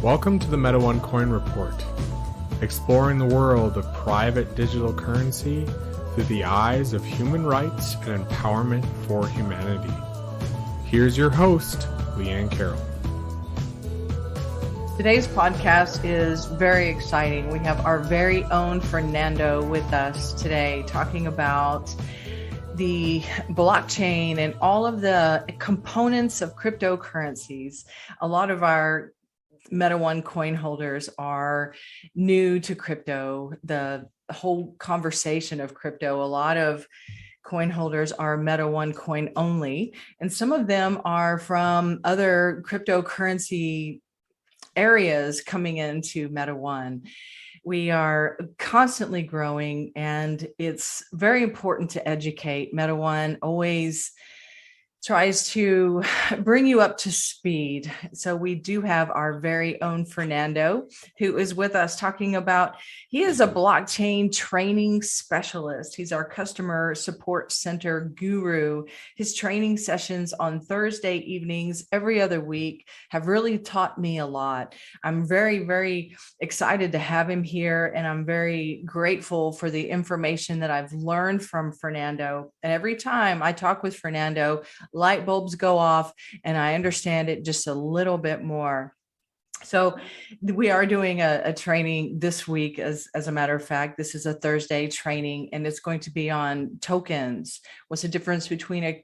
Welcome to the Meta One Coin Report, exploring the world of private digital currency through the eyes of human rights and empowerment for humanity. Here's your host, Leanne Carroll. Today's podcast is very exciting. We have our very own Fernando with us today talking about the blockchain and all of the components of cryptocurrencies. A lot of our Meta One coin holders are new to crypto, the whole conversation of crypto. A lot of coin holders are Meta One coin only, and some of them are from other cryptocurrency areas coming into Meta One. We are constantly growing, and it's very important to educate. Meta One always tries to bring you up to speed. So we do have our very own Fernando, who is with us talking about, he is a blockchain training specialist. He's our customer support center guru. His training sessions on Thursday evenings every other week have really taught me a lot. I'm very, very excited to have him here, and I'm very grateful for the information that I've learned from Fernando. And every time I talk with Fernando, light bulbs go off and I understand it just a little bit more. So we are doing a training this week. As a matter of fact, this is a Thursday training, and it's going to be on tokens. What's the difference between a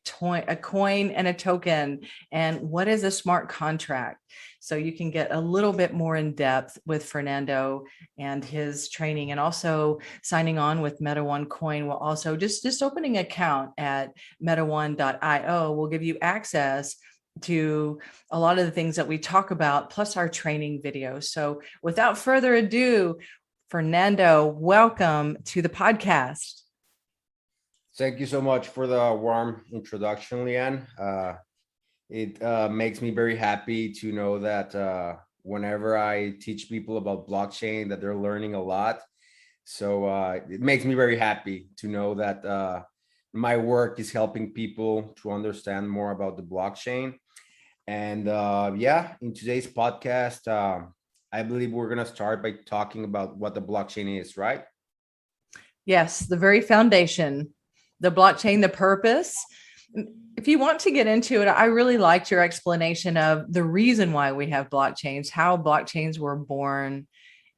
coin and a token? And what is a smart contract? So you can get a little bit more in depth with Fernando and his training, and also signing on with Meta One Coin will also just opening an account at metaone.io will give you access to a lot of the things that we talk about, plus our training videos. So without further ado, Fernando, welcome to the podcast. Thank you so much for the warm introduction, Leanne. It makes me very happy to know that whenever I teach people about blockchain, that they're learning a lot. So it makes me very happy to know that my work is helping people to understand more about the blockchain. And in today's podcast, I believe we're going to start by talking about what the blockchain is, right? Yes, the very foundation, the blockchain, the purpose. If you want to get into it, I really liked your explanation of the reason why we have blockchains, how blockchains were born,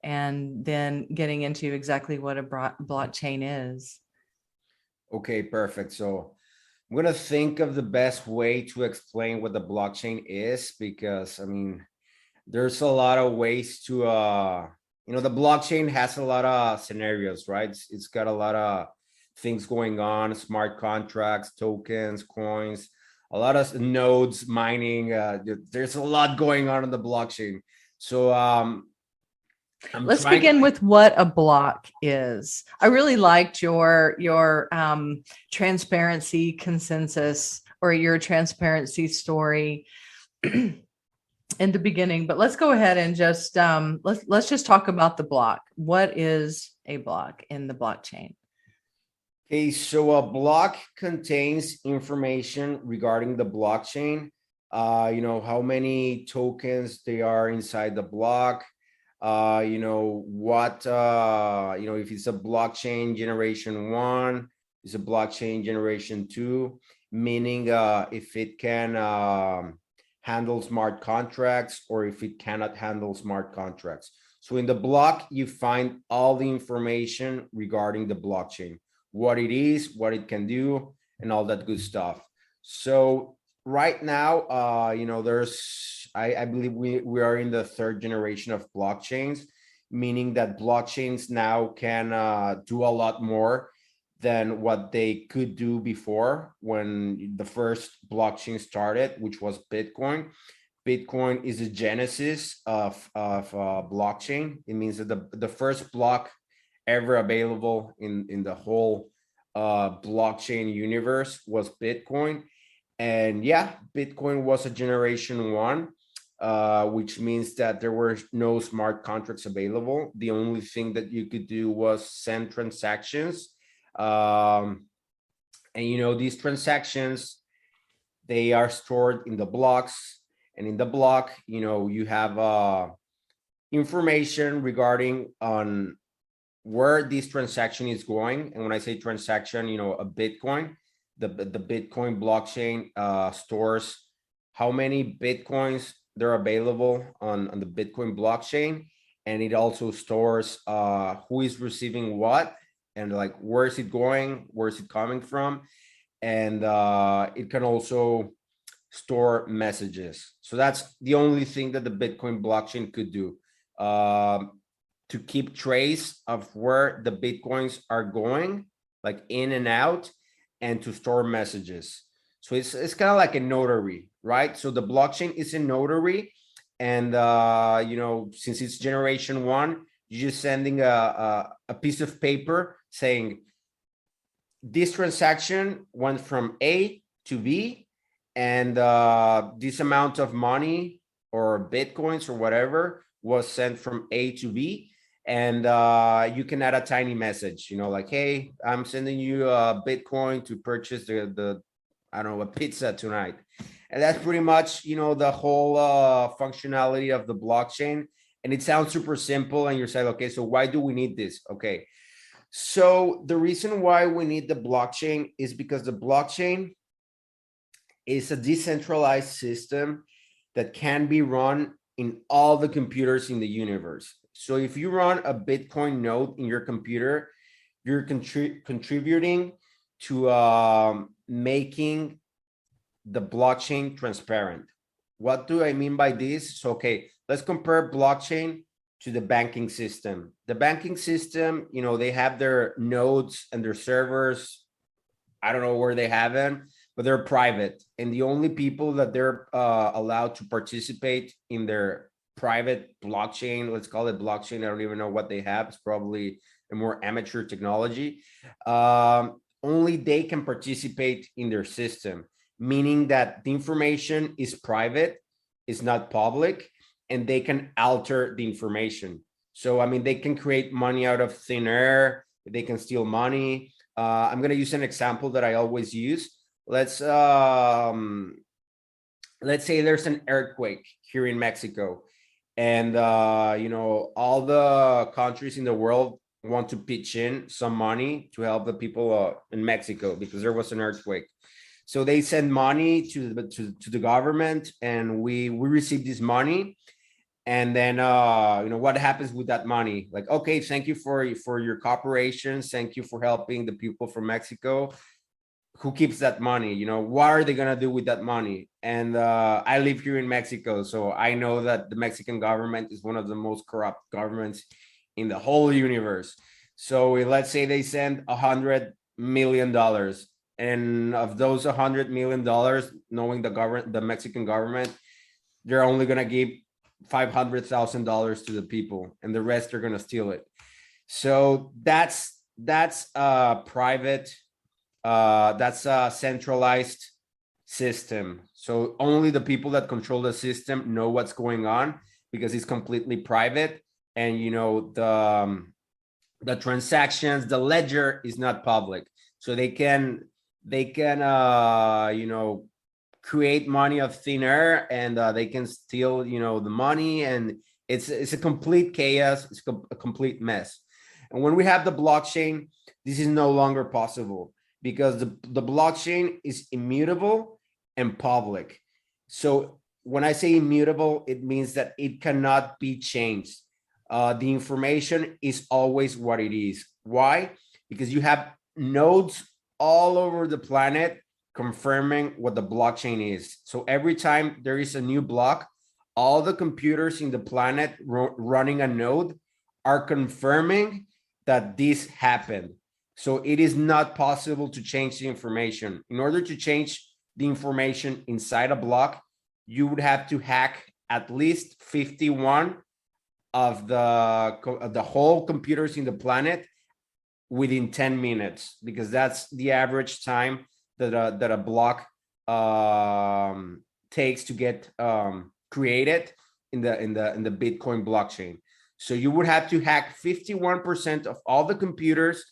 and then getting into exactly what a blockchain is. Okay, perfect. So I'm going to think of the best way to explain what the blockchain is, because, I mean, there's a lot of ways to, the blockchain has a lot of scenarios, right? It's got a lot of things going on, smart contracts, tokens, coins, a lot of nodes, mining. There's a lot going on in the blockchain. So let's begin with what a block is. I really liked your transparency consensus, or your transparency story in the beginning. But let's go ahead and just let's just talk about the block. What is a block in the blockchain? Okay, so a block contains information regarding the blockchain. How many tokens they are inside the block. If it's a blockchain generation 1, it's a blockchain generation 2, meaning if it can handle smart contracts, or if it cannot handle smart contracts. So in the block, you find all the information regarding the blockchain, what it is, what it can do, and all that good stuff. So right now, I believe we are in the third generation of blockchains, meaning that blockchains now can do a lot more than what they could do before when the first blockchain started, which was Bitcoin. Bitcoin is the genesis of blockchain. It means that the first block ever available in the whole blockchain universe was Bitcoin. And Bitcoin was a generation 1, which means that there were no smart contracts available. The only thing that you could do was send transactions. These transactions, they are stored in the blocks. And in the block, you have information regarding on where this transaction is going. And when I say transaction, a Bitcoin, the Bitcoin blockchain stores how many Bitcoins they're available on the Bitcoin blockchain. And it also stores who is receiving what, and like, where is it going? Where is it coming from? And it can also store messages. So that's the only thing that the Bitcoin blockchain could do, to keep trace of where the Bitcoins are going, like in and out, and to store messages. So it's kind of like a notary, right? So the blockchain is a notary, and since it's generation one, you're just sending a piece of paper saying this transaction went from A to B, and this amount of money or Bitcoins or whatever was sent from A to B. And you can add a tiny message, like, hey, I'm sending you a Bitcoin to purchase the I don't know, a pizza tonight. And that's pretty much, the whole functionality of the blockchain. And it sounds super simple. And you're saying, okay, so why do we need this? Okay. So the reason why we need the blockchain is because the blockchain is a decentralized system that can be run in all the computers in the universe. So if you run a Bitcoin node in your computer, you're contributing to making the blockchain transparent. What do I mean by this? So, okay, let's compare blockchain to the banking system. The banking system, they have their nodes and their servers. I don't know where they have them, but they're private. And the only people that they're allowed to participate in their private blockchain, let's call it blockchain, I don't even know what they have. It's probably a more amateur technology. Only they can participate in their system, meaning that the information is private, is not public, and they can alter the information. So, I mean, they can create money out of thin air. They can steal money. I'm going to use an example that I always use. Let's say there's an earthquake here in Mexico, and all the countries in the world want to pitch in some money to help the people in Mexico because there was an earthquake. So they send money to the government, and we receive this money. And then what happens with that money? Like, okay, thank you for your cooperation. Thank you for helping the people from Mexico. Who keeps that money? What are they gonna do with that money? And I live here in Mexico, so I know that the Mexican government is one of the most corrupt governments in the whole universe. So let's say they send $100 million, and of those $100 million, knowing the Mexican government, they're only gonna give $500,000 to the people, and the rest are gonna steal it. So that's private. That's a centralized system. So only the people that control the system know what's going on because it's completely private. And the transactions, the ledger is not public. So they can create money of thin air, and they can steal the money, and it's a complete chaos. It's a complete mess. And when we have the blockchain, this is no longer possible, because the blockchain is immutable and public. So when I say immutable, it means that it cannot be changed. The information is always what it is. Why? Because you have nodes all over the planet confirming what the blockchain is. So every time there is a new block, all the computers in the planet running a node are confirming that this happened. So it is not possible to change the information. In order to change the information inside a block, you would have to hack at least 51 of the whole computers in the planet within 10 minutes, because that's the average time that a block takes to get created in the Bitcoin blockchain. So you would have to hack 51% of all the computers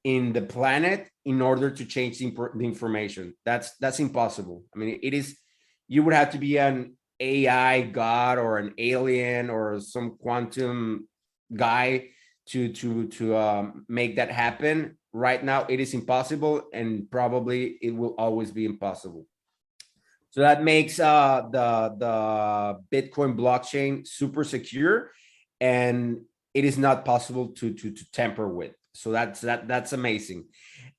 in the planet in order to change the information. That's impossible. I mean, it is. You would have to be an AI god or an alien or some quantum guy to make that happen. Right now, it is impossible, and probably it will always be impossible. So that makes the Bitcoin blockchain super secure, and it is not possible to tamper with. So that's amazing.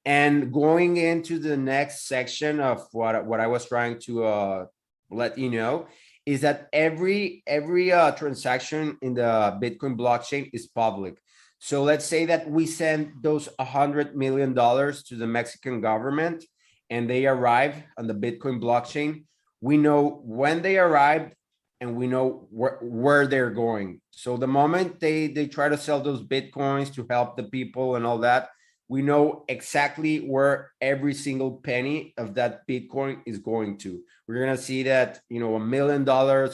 And going into the next section of what I was trying to let you know is that every transaction in the Bitcoin blockchain is public. So let's say that we send those $100 million to the Mexican government and they arrive on the Bitcoin blockchain. We know when they arrived and we know where they're going. So the moment they try to sell those Bitcoins to help the people and all that, we know exactly where every single penny of that Bitcoin is going to. We're gonna see that, $1 million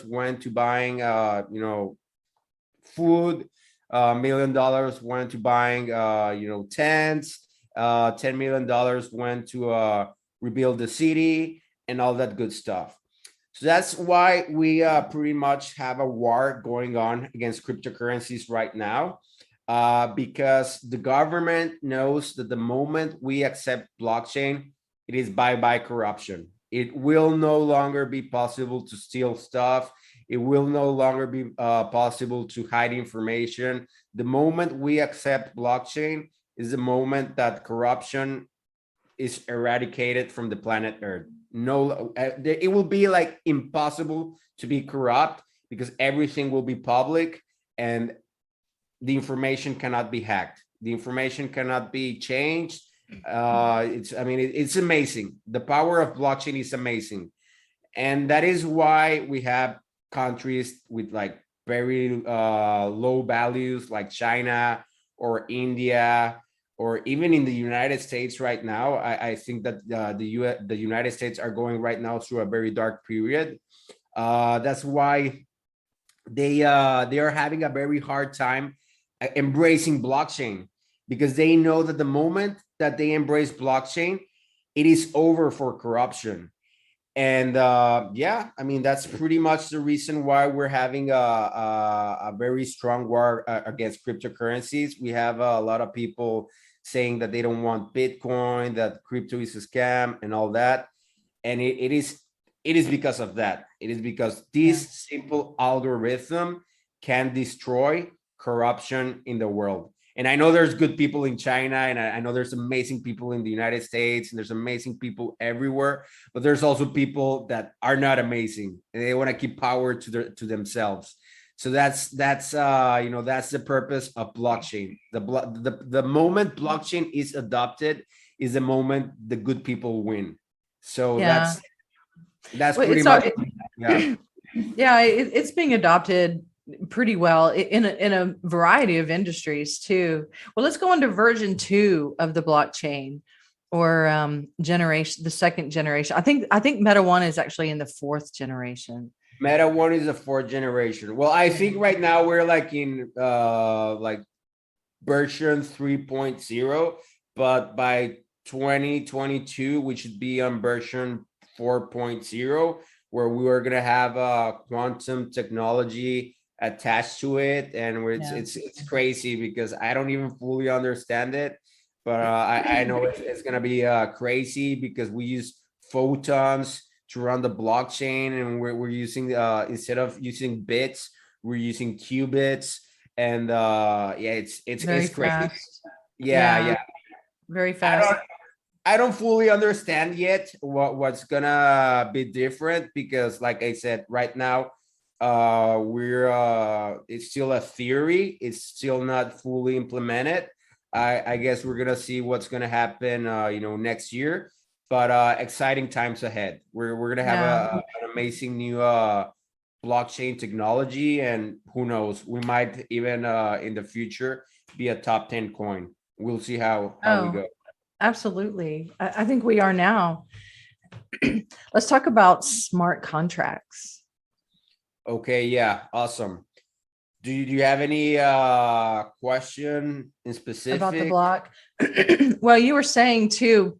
went to buying, food. $1 million went to buying, tents. $10 million went to rebuild the city and all that good stuff. So that's why we pretty much have a war going on against cryptocurrencies right now, because the government knows that the moment we accept blockchain, it is bye-bye corruption. It will no longer be possible to steal stuff. It will no longer be possible to hide information. The moment we accept blockchain is the moment that corruption is eradicated from the planet Earth. No, it will be like impossible to be corrupt because everything will be public and the information cannot be hacked. The information cannot be changed. It's amazing. The power of blockchain is amazing. And that is why we have countries with like very low values like China or India, or even in the United States right now. I think that the United States are going right now through a very dark period. That's why they are having a very hard time embracing blockchain, because they know that the moment that they embrace blockchain, it is over for corruption. And that's pretty much the reason why we're having a very strong war against cryptocurrencies. We have a lot of people saying that they don't want Bitcoin, that crypto is a scam and all that. And it is because of that. It is because this simple algorithm can destroy corruption in the world. And I know there's good people in China, and I know there's amazing people in the United States, and there's amazing people everywhere, but there's also people that are not amazing and they want to keep power to themselves. So that's the purpose of blockchain. The moment blockchain is adopted is the moment the good people win. So that's pretty much it's being adopted pretty well in a variety of industries too. Well, let's go into version 2 of the blockchain, or generation, the second generation. I think Meta 1 is actually in the 4th generation. Meta 1 is the 4th generation. Well, I think right now we're like in like version 3.0, but by 2022 we should be on version 4.0, where we are gonna have quantum technology attached to it. And it's crazy because I don't even fully understand it, but I know it's gonna be crazy because we use photons to run the blockchain, and we're using instead of using bits, we're using qubits. And it's crazy. Fast. Yeah, very fast. I don't fully understand yet what's gonna be different, because like I said, right now it's still a theory. It's still not fully implemented. I guess we're gonna see what's gonna happen next year, but exciting times ahead. We're gonna have an amazing new blockchain technology, and who knows, we might even in the future be a top 10 coin. We'll see how we go. Absolutely. I think we are now. Let's talk about smart contracts. Okay, yeah, awesome. Do you have any question in specific about the block? Well, you were saying too,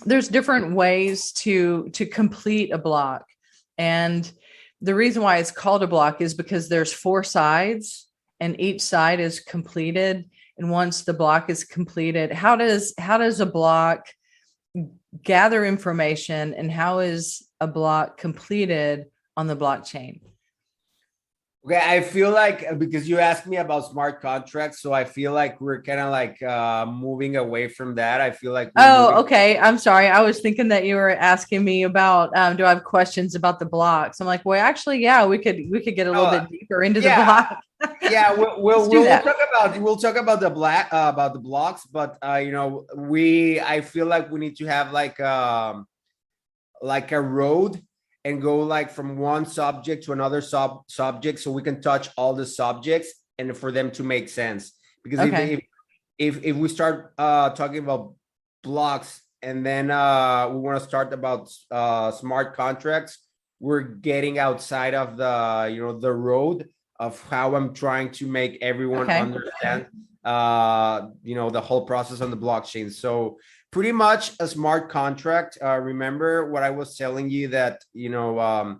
there's different ways to complete a block. And the reason why it's called a block is because there's 4 sides and each side is completed. And once the block is completed, how does a block gather information, and how is a block completed on the blockchain? Okay, I feel like because you asked me about smart contracts, so I feel like we're kind of like moving away from that. I feel like Okay. I'm sorry. I was thinking that you were asking me about do I have questions about the blocks? I'm like, well, actually, yeah, we could get a little bit deeper into the block. Yeah, we'll talk about the blocks, but I feel like we need to have like a road and go like from one subject to another subject, so we can touch all the subjects and for them to make sense. Because if we start talking about blocks and then we want to start about smart contracts, we're getting outside of the road of how I'm trying to make everyone understand the whole process on the blockchain. So pretty much a smart contract. Remember what I was telling you, that the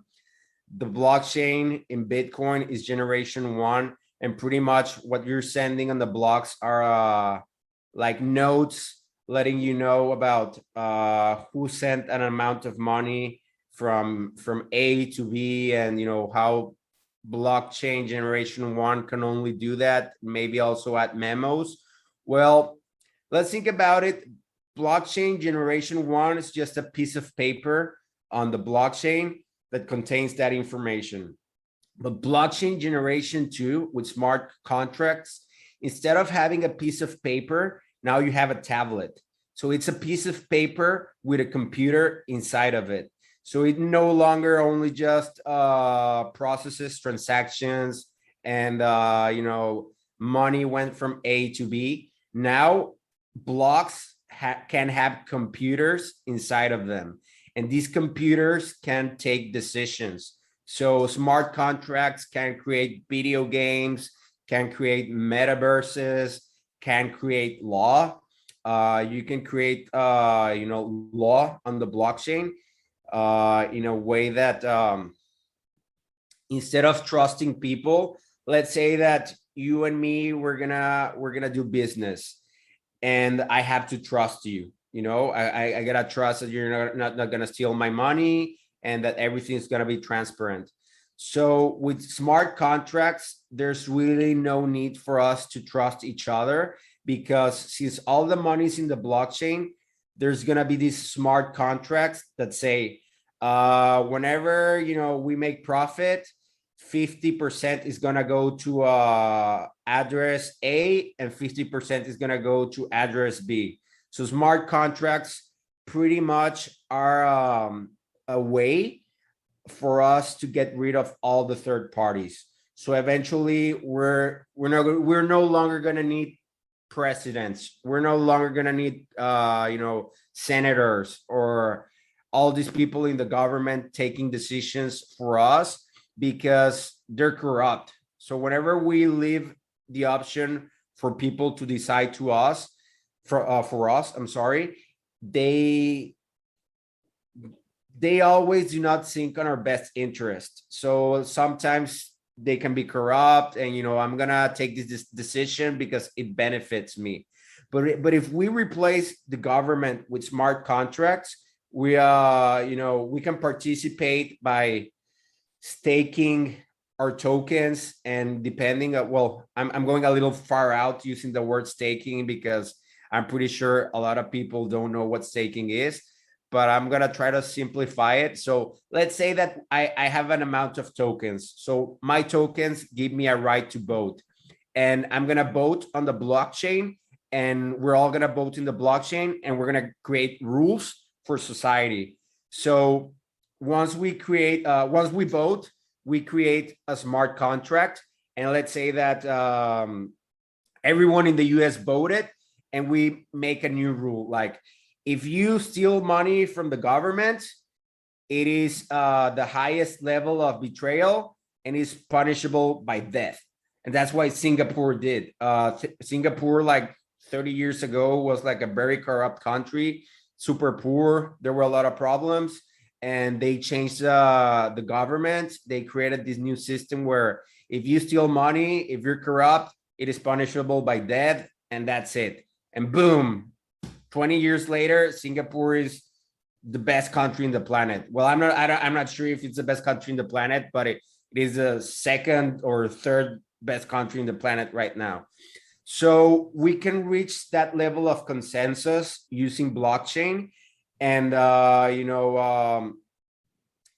blockchain in Bitcoin is generation 1, and pretty much what you're sending on the blocks are like notes letting you know about who sent an amount of money from A to B, and how blockchain generation 1 can only do that, maybe also add memos. Well, let's think about it. Blockchain generation 1 is just a piece of paper on the blockchain that contains that information. But blockchain generation 2 with smart contracts, instead of having a piece of paper, now you have a tablet. So it's a piece of paper with a computer inside of it. So it no longer only just processes transactions and money went from A to B. Now blocks can have computers inside of them, and these computers can take decisions. So smart contracts can create video games, can create metaverses, can create law. You can create law on the blockchain in a way that instead of trusting people, let's say that you and me, we're gonna do business, and I have to trust you. I gotta trust that you're not gonna steal my money, and that everything's gonna be transparent. So with smart contracts, there's really no need for us to trust each other, because since all the money's in the blockchain, there's gonna be these smart contracts that say, whenever we make profit, 50% is gonna go to address A, and 50% is gonna go to address B. So smart contracts pretty much are a way for us to get rid of all the third parties. So eventually, we're no longer gonna need presidents. We're no longer gonna need senators or all these people in the government taking decisions for us, because they're corrupt. So whenever we leave the option for people to decide to us for us, I'm sorry, they always do not think on our best interest. So sometimes they can be corrupt, and I'm gonna take this decision because it benefits me. But if we replace the government with smart contracts, we we can participate by staking our tokens, and depending I'm going a little far out using the word staking, because I'm pretty sure a lot of people don't know what staking is, but I'm gonna try to simplify it. So let's say that I have an amount of tokens. So my tokens give me a right to vote, and I'm gonna vote on the blockchain, and we're all gonna vote in the blockchain, and we're gonna create rules for society. So once we vote, we create a smart contract, and let's say that everyone in the US voted, and we make a new rule, like, if you steal money from the government, it is the highest level of betrayal and is punishable by death. And that's why Singapore did. Singapore, like 30 years ago, was like a very corrupt country, super poor. There were a lot of problems. and they changed the government. They created this new system where if you steal money, if you're corrupt, it is punishable by death, and that's it. And boom, 20 years later, Singapore is the best country in the planet. Well, I'm not sure if it's the best country in the planet, but it is the second or third best country in the planet right now. So we can reach that level of consensus using blockchain and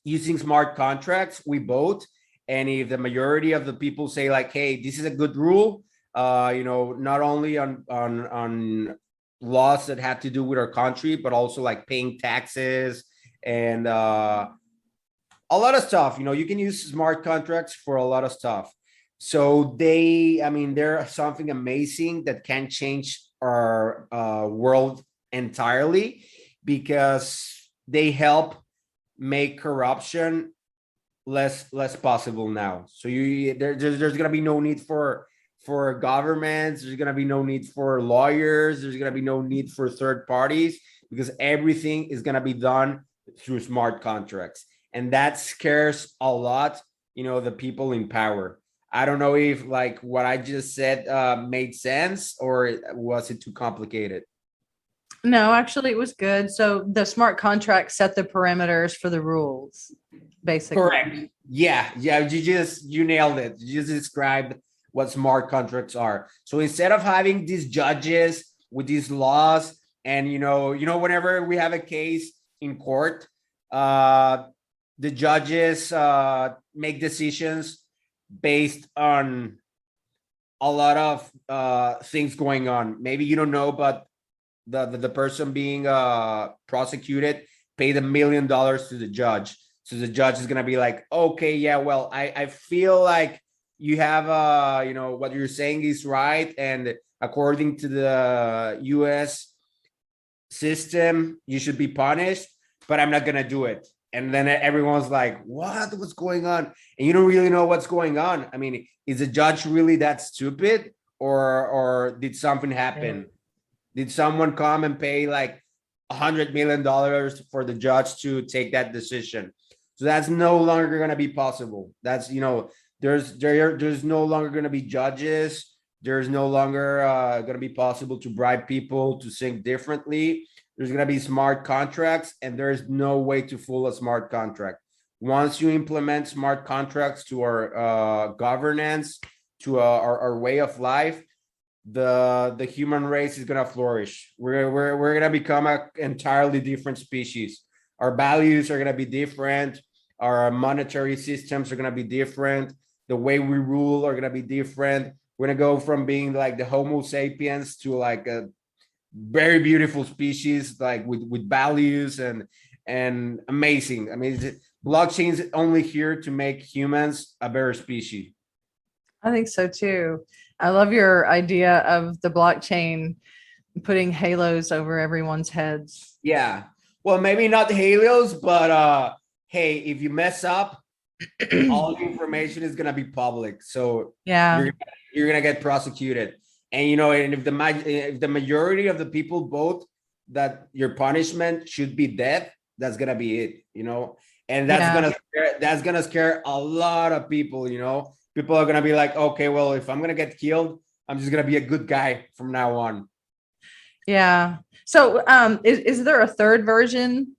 using smart contracts. We vote, and if the majority of the people say like, "Hey, this is a good rule," not only on laws that have to do with our country, but also like paying taxes and a lot of stuff. You can use smart contracts for a lot of stuff. So they're something amazing that can change our world entirely, because they help make corruption less possible now. So there's gonna be no need for governments. There's gonna be no need for lawyers. There's gonna be no need for third parties, because everything is gonna be done through smart contracts, and that scares a lot. The people in power. I don't know if like what I just said made sense, or was it too complicated? No, actually, it was good. So the smart contract set the parameters for the rules, basically. Correct. Yeah. You nailed it. You just described what smart contracts are. So instead of having these judges with these laws, and whenever we have a case in court, the judges make decisions based on a lot of things going on. Maybe you don't know, but the person being prosecuted paid $1 million to the judge. So the judge is gonna be like, okay, yeah, well, I feel like you have what you're saying is right, and according to the U.S. system, you should be punished, but I'm not gonna do it. And then everyone's like, what's going on? And you don't really know what's going on. I mean, is the judge really that stupid, or did something happen? Did someone come and pay like $100 million for the judge to take that decision? So that's no longer going to be possible. That's, there's no longer going to be judges. There's no longer going to be possible to bribe people to think differently. There's going to be smart contracts, and there's no way to fool a smart contract. Once you implement smart contracts to our governance, to our way of life, the human race is going to flourish. We're going to become an entirely different species. Our values are going to be different. Our monetary systems are going to be different. The way we rule are going to be different. We're going to go from being like the Homo sapiens to like a very beautiful species, like with values and amazing. I mean, blockchain is only here to make humans a better species. I think so too. I love your idea of the blockchain putting halos over everyone's heads. Yeah. Well, maybe not halos, but hey, if you mess up, all the information is gonna be public. So yeah, you're gonna get prosecuted. And and if the majority of the people vote that your punishment should be death, that's gonna be it. And that's gonna scare a lot of people. People are gonna be like, okay, well, if I'm gonna get killed, I'm just gonna be a good guy from now on. Yeah. So, is there a third version?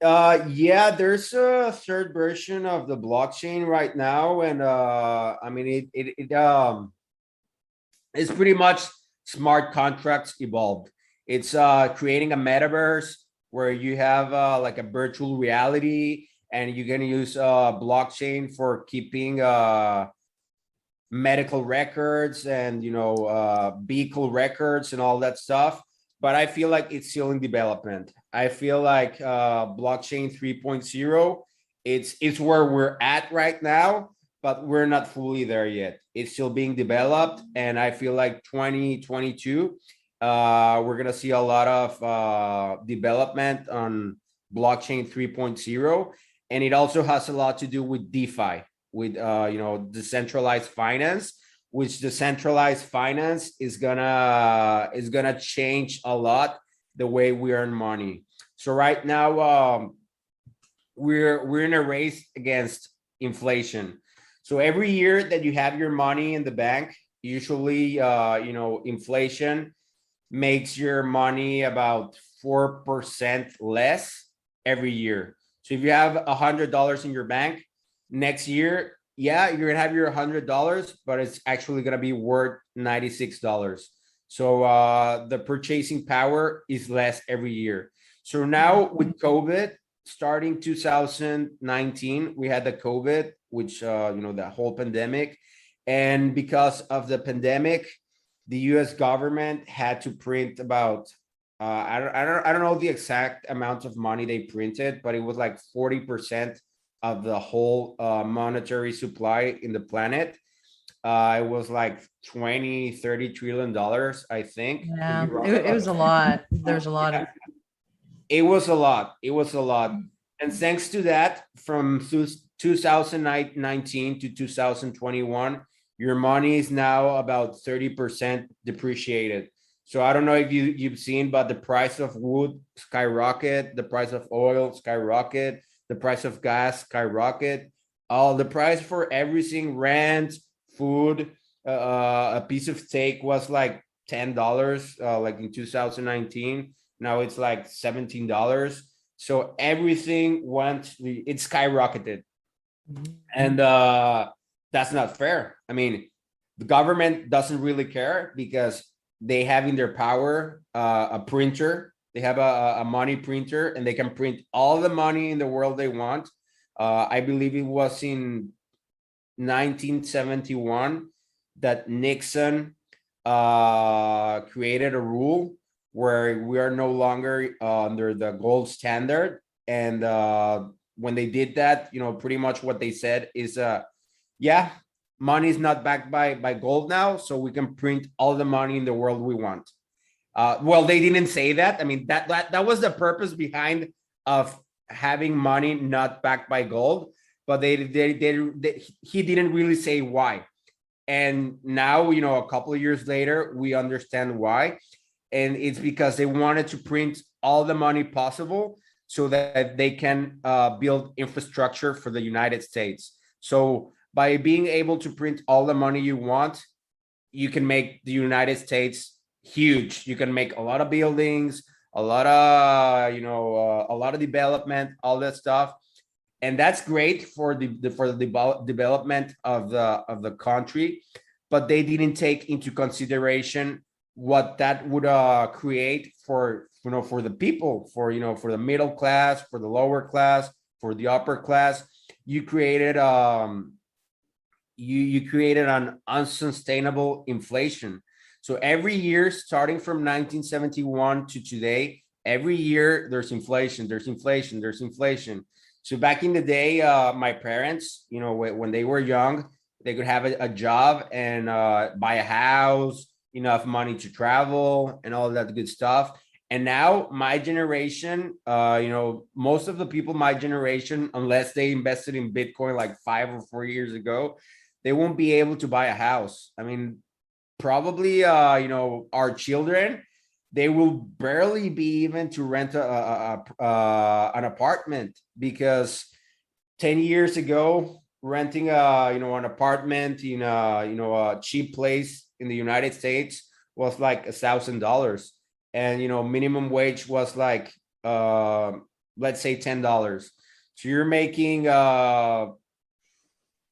Yeah, there's a third version of the blockchain right now, and I mean it's pretty much smart contracts evolved. It's creating a metaverse where you have like a virtual reality, and you're gonna use blockchain for keeping medical records and vehicle records and all that stuff. But I feel like it's still in development. I feel like blockchain 3.0, it's where we're at right now, but we're not fully there yet. It's still being developed, and I feel like 2022, we're gonna see a lot of development on blockchain 3.0, and it also has a lot to do with DeFi, with decentralized finance, which decentralized finance is gonna change a lot the way we earn money. So right now, we're in a race against inflation. So every year that you have your money in the bank, usually, inflation makes your money about 4% less every year. So if you have $100 in your bank, next year, yeah, you're gonna have your $100, but it's actually gonna be worth $96. So the purchasing power is less every year. So now with COVID, starting 2019, we had the COVID, which the whole pandemic, and because of the pandemic, the U.S. government had to print about I don't know the exact amount of money they printed, but it was like 40% of the whole monetary supply in the planet. It was like 20-30 trillion dollars, I think. Could be Yeah, wrong it about was a lot. There's a lot of. it was a lot. It was a lot. And thanks to that, from 2019 to 2021, your money is now about 30% depreciated. So I don't know if you've seen, but the price of wood skyrocket, the price of oil skyrocket, the price of gas skyrocket. All the price for everything, rent, food, a piece of steak was like $10, like in 2019. Now it's like $17. So everything it skyrocketed. And that's not fair. I mean, the government doesn't really care because they have in their power a printer. They have a money printer, and they can print all the money in the world they want. I believe it was in 1971 that Nixon created a rule where we are no longer under the gold standard. And when they did that, pretty much what they said is, yeah, money is not backed by gold now, so we can print all the money in the world we want. Well, they didn't say that. I mean, that was the purpose behind of having money not backed by gold, but he didn't really say why. And now, a couple of years later, we understand why. And it's because they wanted to print all the money possible so that they can build infrastructure for the United States. So by being able to print all the money you want, you can make the United States huge. You can make a lot of buildings, a lot of a lot of development, all that stuff, and that's great for the development of the country. But they didn't take into consideration what that would create for for the people, for the middle class, for the lower class, for the upper class. You created you created an unsustainable inflation. So every year, starting from 1971 to today, every year there's inflation, there's inflation, there's inflation. So back in the day, my parents, when they were young, they could have a job and buy a house, enough money to travel and all that good stuff. And now my generation, most of the people my generation, unless they invested in Bitcoin like 5 or 4 years ago, they won't be able to buy a house. I mean, probably, our children, they will barely be even to rent an apartment, because 10 years ago, renting an apartment in a cheap place in the United States was like $1,000, and minimum wage was like let's say $10. So you're making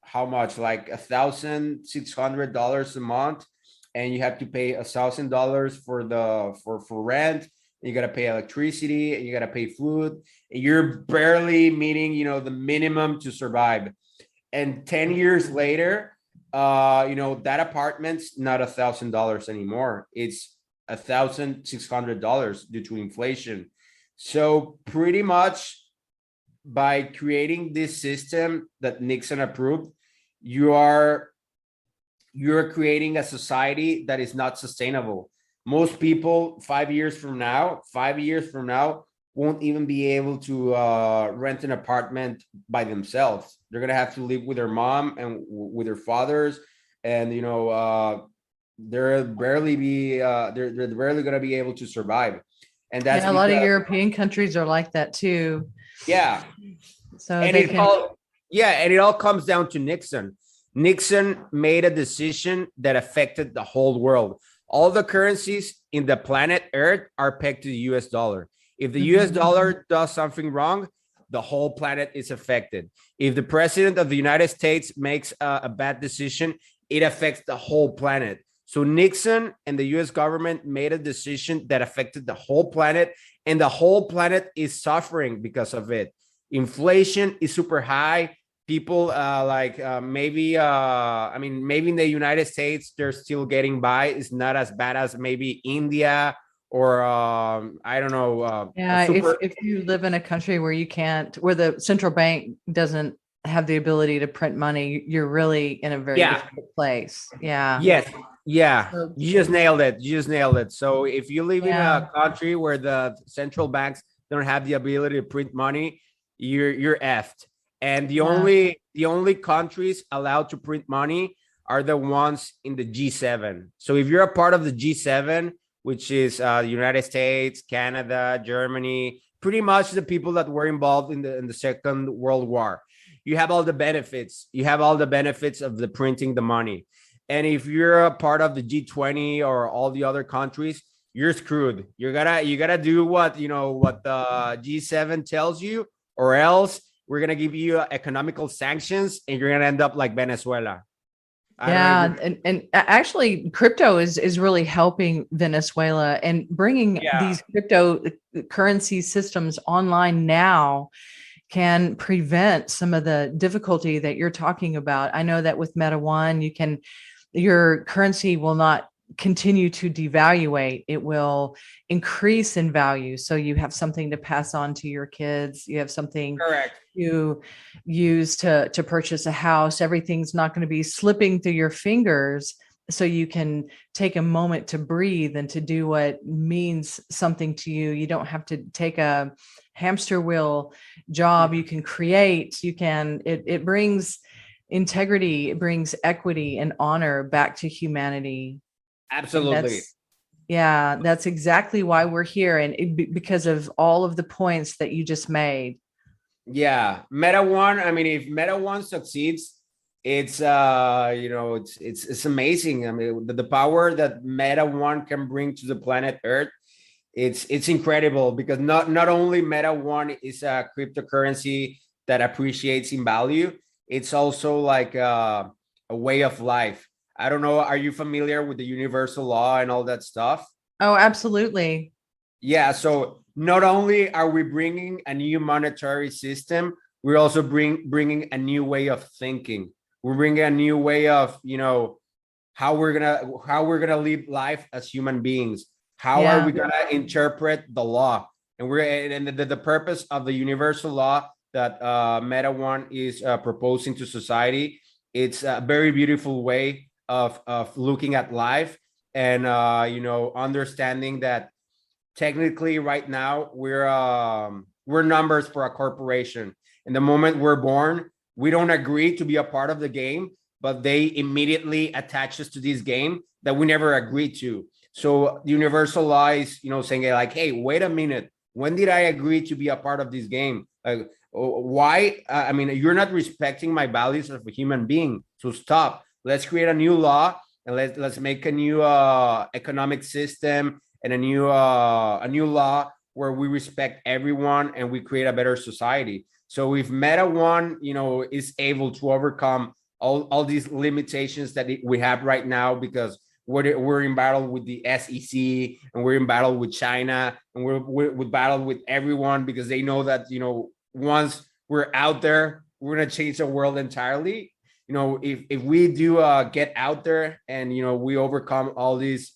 how much, like $1,600 a month, and you have to pay $1,000 for rent. You got to pay electricity, and you got to pay food, and you're barely meeting the minimum to survive. And 10 years later, that apartment's not $1,000 anymore. It's $1,600 due to inflation. So pretty much, by creating this system that Nixon approved, you're creating a society that is not sustainable. Most people 5 years from now won't even be able to rent an apartment by themselves. They're gonna have to live with their mom and with their fathers, and they're barely gonna be able to survive. And that's Yeah, a lot of because, European countries are like that too. yeah. So And they it can, all, yeah, and it all comes down to Nixon. Nixon made a decision that affected the whole world. All the currencies in the planet Earth are pegged to the US dollar. If the US Mhm. dollar does something wrong, the whole planet is affected. If the president of the United States makes a bad decision, it affects the whole planet. So Nixon and the US government made a decision that affected the whole planet, and the whole planet is suffering because of it. Inflation is super high. People maybe I mean, maybe in the United States they're still getting by. It's not as bad as maybe India or I don't know, a yeah, super, if you live in a country where you can't, where the central bank doesn't have the ability to print money, you're really in a very yeah, difficult place. Yeah. yes, yeah, So, you just nailed it. You just nailed it. So if you live in yeah. a country where the central banks don't have the ability to print money, you're effed. And Yeah. the only countries allowed to print money are the ones in the G7. So if you're a part of the G7, which is the United States, Canada, Germany, pretty much the people that were involved in the Second World War, you have all the benefits. You have all the benefits of the printing the money. And if you're a part of the G20 or all the other countries, you're screwed. You gotta do what what the G7 tells you, or else we're gonna give you economical sanctions, and you're gonna end up like Venezuela. I don't know if Yeah, you're. and actually, crypto is really helping Venezuela and bringing Yeah, these cryptocurrency systems online now can prevent some of the difficulty that you're talking about. I know that with Meta One, your currency will not continue to devaluate. It will increase in value. So you have something to pass on to your kids. You have something correct. to use to purchase a house. Everything's not going to be slipping through your fingers. So you can take a moment to breathe and to do what means something to you. You don't have to take a hamster wheel job. You can create, it brings integrity, it brings equity and honor back to humanity. And Absolutely. that's exactly why we're here. And because of all of the points that you just made. Yeah, Meta One. I mean, if Meta One succeeds, it's it's amazing. I mean, the power that Meta One can bring to the planet Earth, it's incredible, because not only Meta One is a cryptocurrency that appreciates in value, it's also like a way of life. I don't know. Are you familiar with the universal law and all that stuff? Oh, absolutely. Yeah, so not only are we bringing a new monetary system, we're also bringing a new way of thinking. We're bringing a new way of, how we're gonna live life as human beings. How are Yeah. we gonna interpret the law? And the purpose of the universal law that Meta One is proposing to society, it's a very beautiful way of looking at life, and understanding that technically right now we're numbers for a corporation. And the moment we're born, we don't agree to be a part of the game, but they immediately attach us to this game that we never agreed to. So the universal law is, saying like, hey, wait a minute, when did I agree to be a part of this game? Like, why? I mean, you're not respecting my values as a human being, so stop. Let's create a new law, and let's make a new economic system, and a new law where we respect everyone and we create a better society. So if Meta One, is able to overcome all these limitations that we have right now, because we're in battle with the SEC, and we're in battle with China, and we're battle with everyone, because they know that once we're out there, we're gonna change the world entirely. If we do get out there, and we overcome all these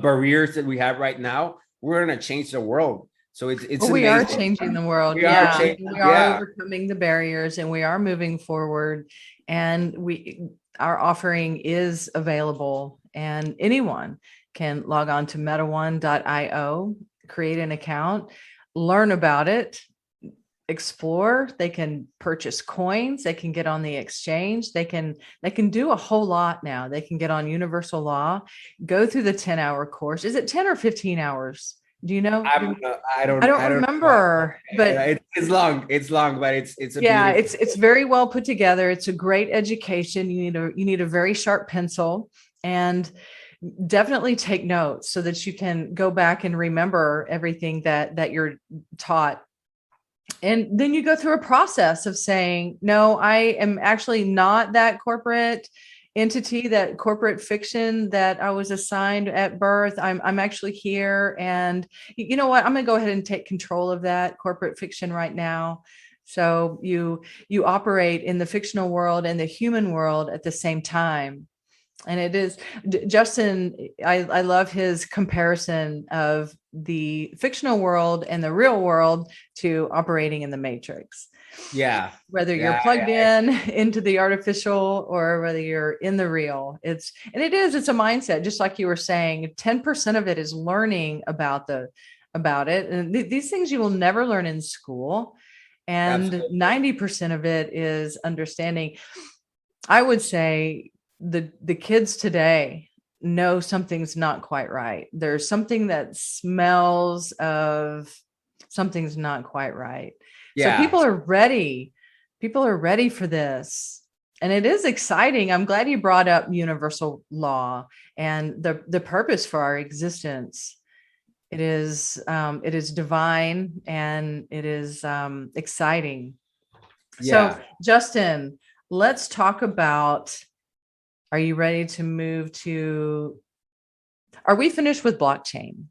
barriers that we have right now, we're gonna change the world. So it's Well, we are amazing. changing the world. We are Yeah. changing. We are Yeah, overcoming the barriers and we are moving forward. And our offering is available, and anyone can log on to metaone.io, create an account, learn about it, explore. They can purchase coins, they can get on the exchange, they can do a whole lot now. They can get on universal law, go through the 10-hour course. Is it 10 or 15 hours? Do you know? I I don't don't know. remember, but It's long, but it's a yeah, beautiful. it's very well put together. It's a great education. You need a very sharp pencil, and definitely take notes so that you can go back and remember everything that you're taught. And then you go through a process of saying, no, I am actually not that corporate entity, that corporate fiction that I was assigned at birth. I'm actually here. And you know what? I'm going to go ahead and take control of that corporate fiction right now. So you operate in the fictional world and the human world at the same time. And it is Justin, I love his comparison of the fictional world and the real world to operating in the matrix. Yeah, Whether you're yeah, plugged in into the artificial or whether you're in the real, it's a mindset, just like you were saying. 10% of it is learning about it. And these things you will never learn in school. And absolutely. 90% of it is understanding. I would say the kids today know something's not quite right. There's something that smells of something's not quite right. So Yeah, people are ready for this. And it is exciting. I'm glad you brought up universal law and the purpose for our existence. It is divine, and it is exciting. So, yeah. Justin, let's talk about, are you ready to move to, are we finished with blockchain?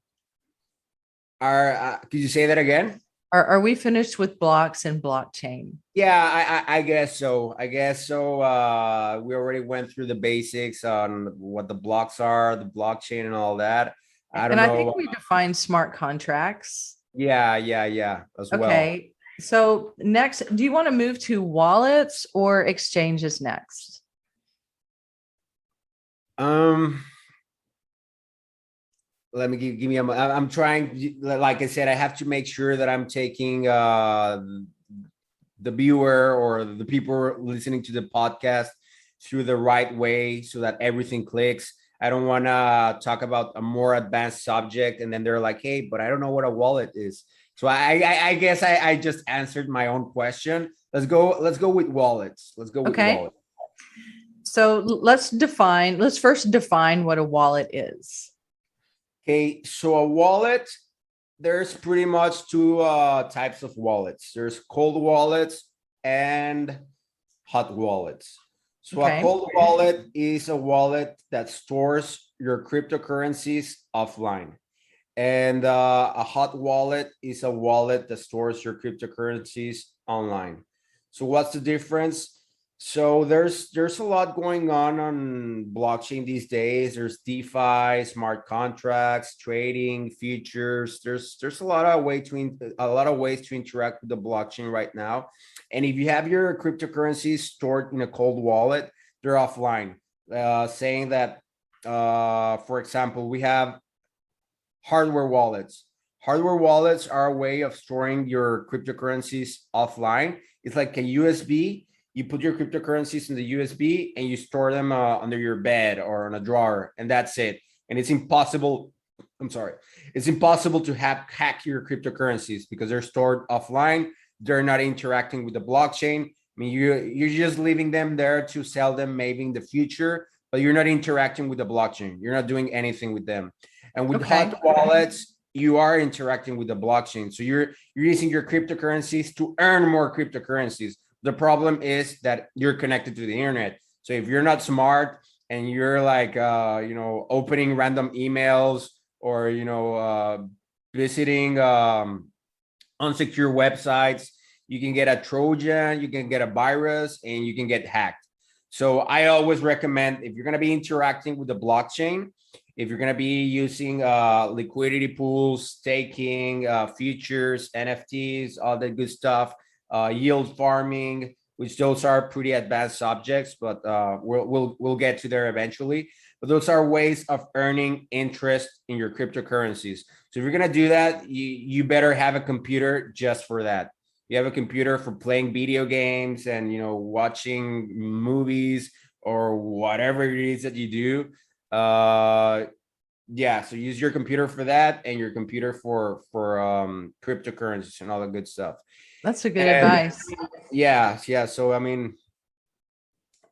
Could you say that again? Are we finished with blocks and blockchain? Yeah, I guess so. I guess so. We already went through the basics on what the blocks are, the blockchain, and all that. I And don't I think know. we defined smart contracts. Yeah, as well. Okay. So next, do you want to move to wallets or exchanges next? Um, Let me give me a. I'm trying. Like I said, I have to make sure that I'm taking the viewer or the people listening to the podcast through the right way so that everything clicks. I don't want to talk about a more advanced subject and then they're like, hey, but I don't know what a wallet is. So I guess I just answered my own question. Let's go with wallets. Let's go with Okay. wallets. So let's first define what a wallet is. Okay, so a wallet, there's pretty much two types of wallets. There's cold wallets and hot wallets. So a Okay. cold wallet is a wallet that stores your cryptocurrencies offline. And a hot wallet is a wallet that stores your cryptocurrencies online. So what's the difference? So there's a lot going on blockchain these days. There's DeFi, smart contracts, trading, futures. There's a lot of ways to interact with the blockchain right now. And if you have your cryptocurrencies stored in a cold wallet, they're offline. Saying that, for example, we have hardware wallets. Hardware wallets are a way of storing your cryptocurrencies offline. It's like a USB. You put your cryptocurrencies in the USB and you store them under your bed or on a drawer, and that's it. And it's impossible. I'm sorry. It's impossible to hack your cryptocurrencies because they're stored offline. They're not interacting with the blockchain. I mean, you're just leaving them there to sell them maybe in the future, but you're not interacting with the blockchain. You're not doing anything with them. And with Okay. hot wallets, you are interacting with the blockchain. So you're using your cryptocurrencies to earn more cryptocurrencies. The problem is that you're connected to the internet. So if you're not smart and you're like opening random emails or visiting unsecure websites, you can get a Trojan, you can get a virus, and you can get hacked. So I always recommend, if you're going to be interacting with the blockchain, if you're going to be using liquidity pools, staking, futures, NFTs, all that good stuff, yield farming, which those are pretty advanced subjects, but we'll get to there eventually. But those are ways of earning interest in your cryptocurrencies. So if you're going to do that, you better have a computer just for that. You have a computer for playing video games and watching movies or whatever it is that you do. Yeah, so use your computer for that, and your computer for cryptocurrencies and all the good stuff. That's a good And advice. yeah. So I mean,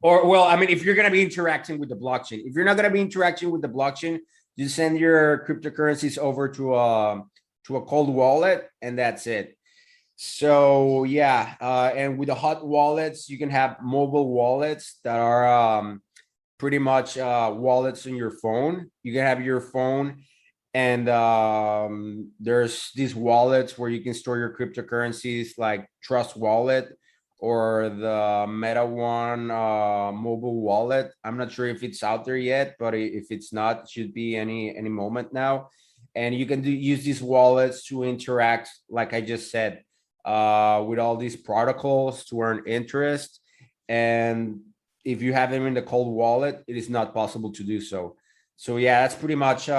or well, I mean, if you're gonna be interacting with the blockchain, if you're not gonna be interacting with the blockchain, you send your cryptocurrencies over to a cold wallet, and that's it. So yeah, and with the hot wallets, you can have mobile wallets that are pretty much wallets on your phone. You can have your phone, and there's these wallets where you can store your cryptocurrencies, like Trust Wallet or the Meta One mobile wallet. I'm not sure if it's out there yet, but if it's not, it should be any moment now. And you can use these wallets to interact, like I just said, with all these protocols to earn interest. And if you have them in the cold wallet, it is not possible to do so. So yeah, that's pretty much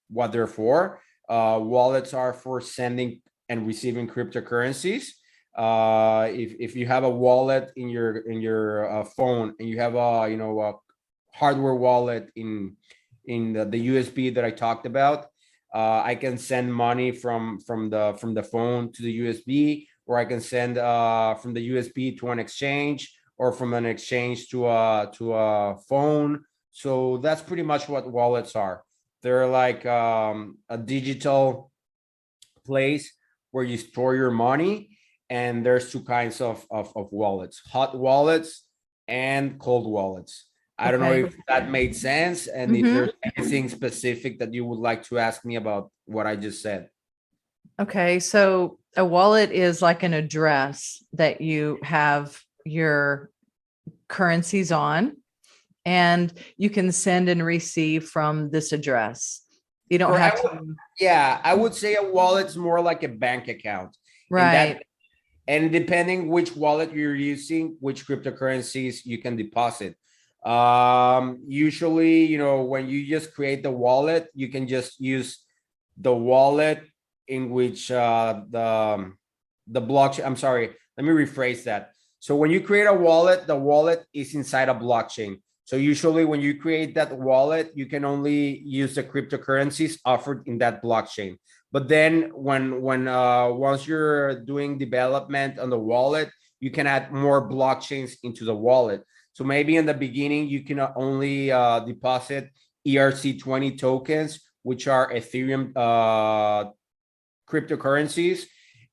what they're for. Wallets are for sending and receiving cryptocurrencies. If you have a wallet in your phone, and you have a hardware wallet in the USB that I talked about, I can send money from the phone to the USB, or I can send from the USB to an exchange, or from an exchange to a phone. So that's pretty much what wallets are. They're like a digital place where you store your money. And there's two kinds of wallets: hot wallets and cold wallets. I don't know Okay. if that made sense, and if Hmm. there's anything specific that you would like to ask me about what I just said. Okay. So a wallet is like an address that you have your currencies on, and you can send and receive from this address. You don't Or have to. yeah, I would say a wallet's more like a bank account. In that, Right. and depending which wallet you're using, which cryptocurrencies you can deposit. Usually, when you just create the wallet, you can just use the wallet in which the blockchain. I'm sorry, let me rephrase that. So when you create a wallet, the wallet is inside a blockchain. So usually when you create that wallet, you can only use the cryptocurrencies offered in that blockchain. But then when once you're doing development on the wallet, you can add more blockchains into the wallet. So maybe in the beginning, you can only deposit ERC20 tokens, which are Ethereum cryptocurrencies.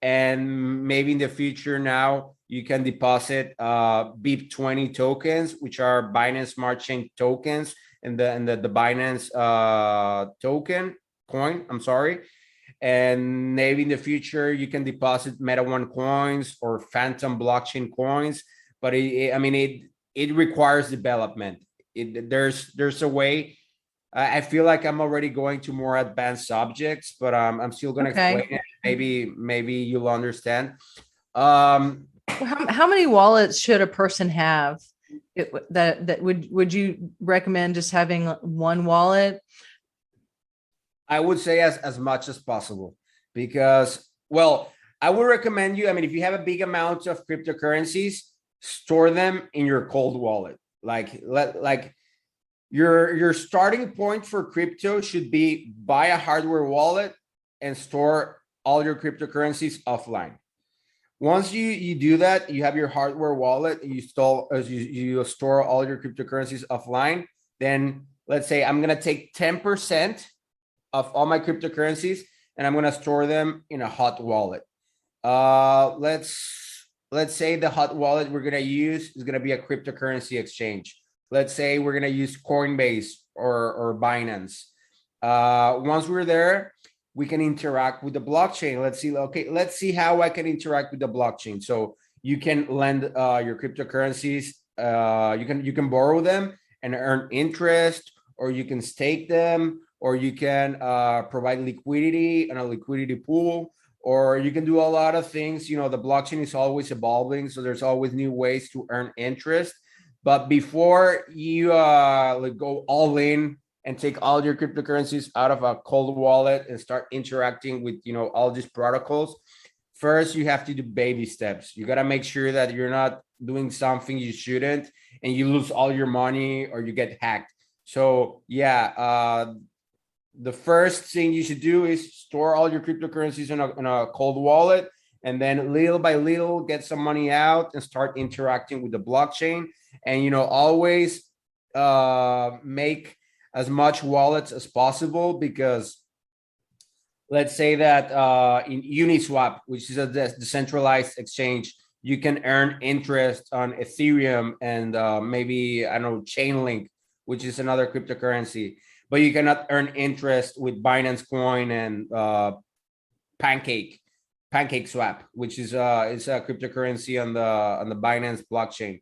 And maybe in the future now, you can deposit BIP20 tokens, which are Binance Smart Chain tokens, and the Binance token coin. I'm sorry. And maybe in the future you can deposit Meta One coins or Phantom blockchain coins. But I mean, it requires development. There's a way. I feel like I'm already going to more advanced subjects, but I'm still going to explain Okay. it. Maybe you'll understand. Um, Well, how many wallets should a person have? That would you recommend just having one wallet? I would say as much as possible, because, well, I would recommend you. I mean, if you have a big amount of cryptocurrencies, store them in your cold wallet. Like your starting point for crypto should be buy a hardware wallet and store all your cryptocurrencies offline. Once you do that, you have your hardware wallet, and you store all your cryptocurrencies offline. Then let's say I'm gonna take 10% of all my cryptocurrencies, and I'm gonna store them in a hot wallet. Let's say the hot wallet we're gonna use is gonna be a cryptocurrency exchange. Let's say we're gonna use Coinbase or Binance. Once we're there, we can interact with the blockchain. Let's see how I can interact with the blockchain. So you can lend your cryptocurrencies. You can borrow them and earn interest, or you can stake them, or you can provide liquidity and a liquidity pool, or you can do a lot of things. The blockchain is always evolving, so there's always new ways to earn interest. But before you go all in and take all your cryptocurrencies out of a cold wallet and start interacting with all these protocols, first you have to do baby steps. You got to make sure that you're not doing something you shouldn't, and you lose all your money or you get hacked. So yeah, the first thing you should do is store all your cryptocurrencies in a cold wallet, and then little by little get some money out and start interacting with the blockchain. And always make as much wallets as possible, because let's say that in Uniswap, which is a decentralized exchange, you can earn interest on Ethereum and maybe, I don't know, Chainlink, which is another cryptocurrency, but you cannot earn interest with Binance Coin and Pancake Swap, which is a cryptocurrency on the Binance blockchain.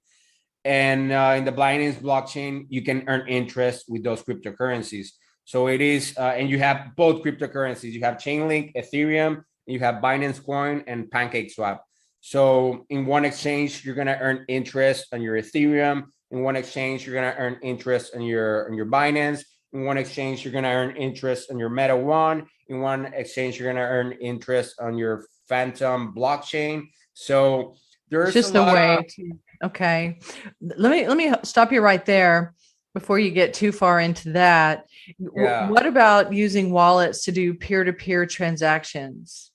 And in the Binance blockchain, you can earn interest with those cryptocurrencies. So it is, and you have both cryptocurrencies. You have Chainlink, Ethereum, you have Binance Coin and Pancake Swap. So in one exchange, you're gonna earn interest on your Ethereum. In one exchange, you're gonna earn interest on your Binance. In one exchange, you're gonna earn interest on your Meta One. In one exchange, you're gonna earn interest on your Phantom blockchain. So there's just a way to, okay. Let me stop you right there before you get too far into that. Yeah. What about using wallets to do peer-to-peer transactions?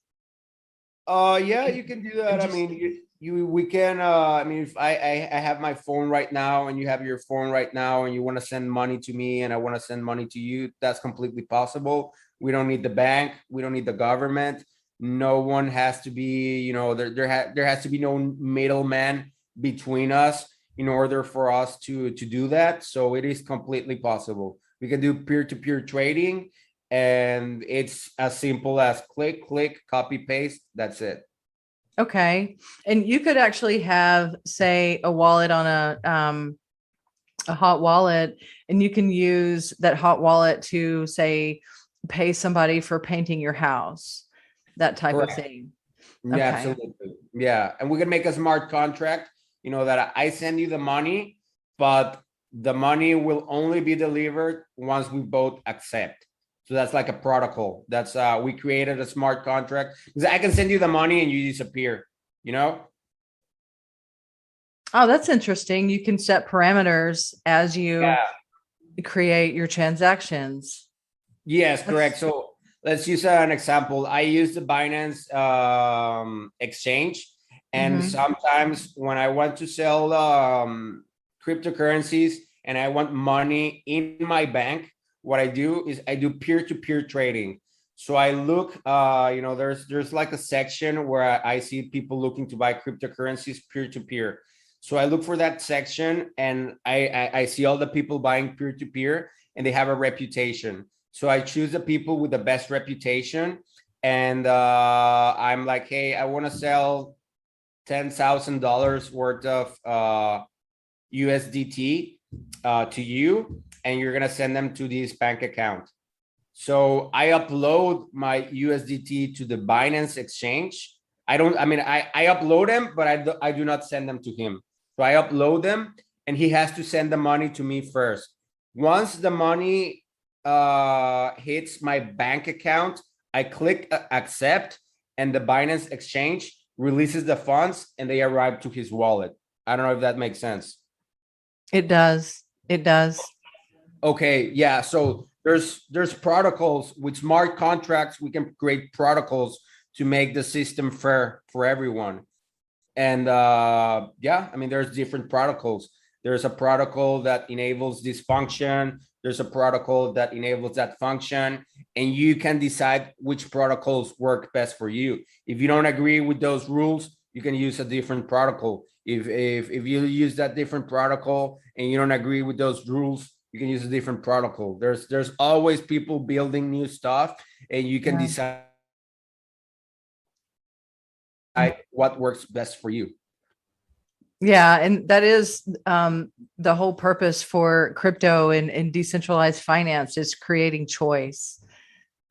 Yeah, you can do that. I mean, we can. I mean, if I have my phone right now, and you have your phone right now, and you want to send money to me, and I want to send money to you, that's completely possible. We don't need the bank. We don't need the government. No one has to be. There has to be no middleman between us in order for us to do that. So it is completely possible. We can do peer-to-peer trading, and it's as simple as click, copy, paste. That's it. Okay. And you could actually have, say, a wallet on a hot wallet, and you can use that hot wallet to, say, pay somebody for painting your house, that type Correct. of thing. Yeah, Okay. absolutely. Yeah. And we can make a smart contract, that I send you the money, but the money will only be delivered once we both accept. So that's like a protocol. That's we created a smart contract, because I can send you the money and you disappear, Oh, that's interesting. You can set parameters as you Yeah. create your transactions. Yes, correct. So let's use an example. I use the Binance exchange, and Mhm. sometimes when I want to sell cryptocurrencies and I want money in my bank, what I do is I do peer-to-peer trading. So I look, there's like a section where I see people looking to buy cryptocurrencies peer-to-peer. So I look for that section, and I see all the people buying peer-to-peer, and they have a reputation. So I choose the people with the best reputation, and I'm like, hey, I want to sell $10,000 worth of USDT to you, and you're gonna send them to this bank account. So I upload my USDT to the Binance exchange. I upload them, but I do not send them to him. So I upload them, and he has to send the money to me first. Once the money hits my bank account, I click accept, and the Binance exchange releases the funds, and they arrive to his wallet. I don't know if that makes sense. It does. It does. Okay, yeah. So there's protocols with smart contracts. We can create protocols to make the system fair for everyone. And yeah, I mean, there's different protocols. There's a protocol that enables this function. There's a protocol that enables that function, and you can decide which protocols work best for you. If you don't agree with those rules, you can use a different protocol. If you use that different protocol and you don't agree with those rules, you can use a different protocol. There's always people building new stuff, and you can decide what works best for you. Yeah, and that is the whole purpose for crypto and decentralized finance is creating choice.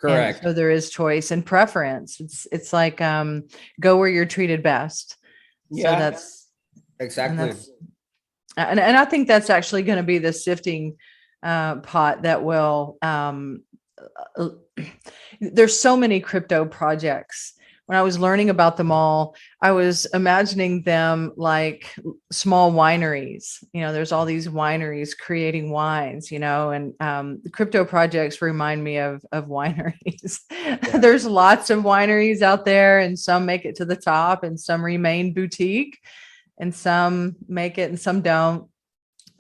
Correct. And so there is choice and preference. It's like go where you're treated best. Yeah, so that's exactly. And I think that's actually going to be the sifting pot that will. There's so many crypto projects, when I was learning about them all, I was imagining them like small wineries. There's all these wineries creating wines, and the crypto projects remind me of wineries. Yeah. There's lots of wineries out there, and some make it to the top and some remain boutique and some make it and some don't.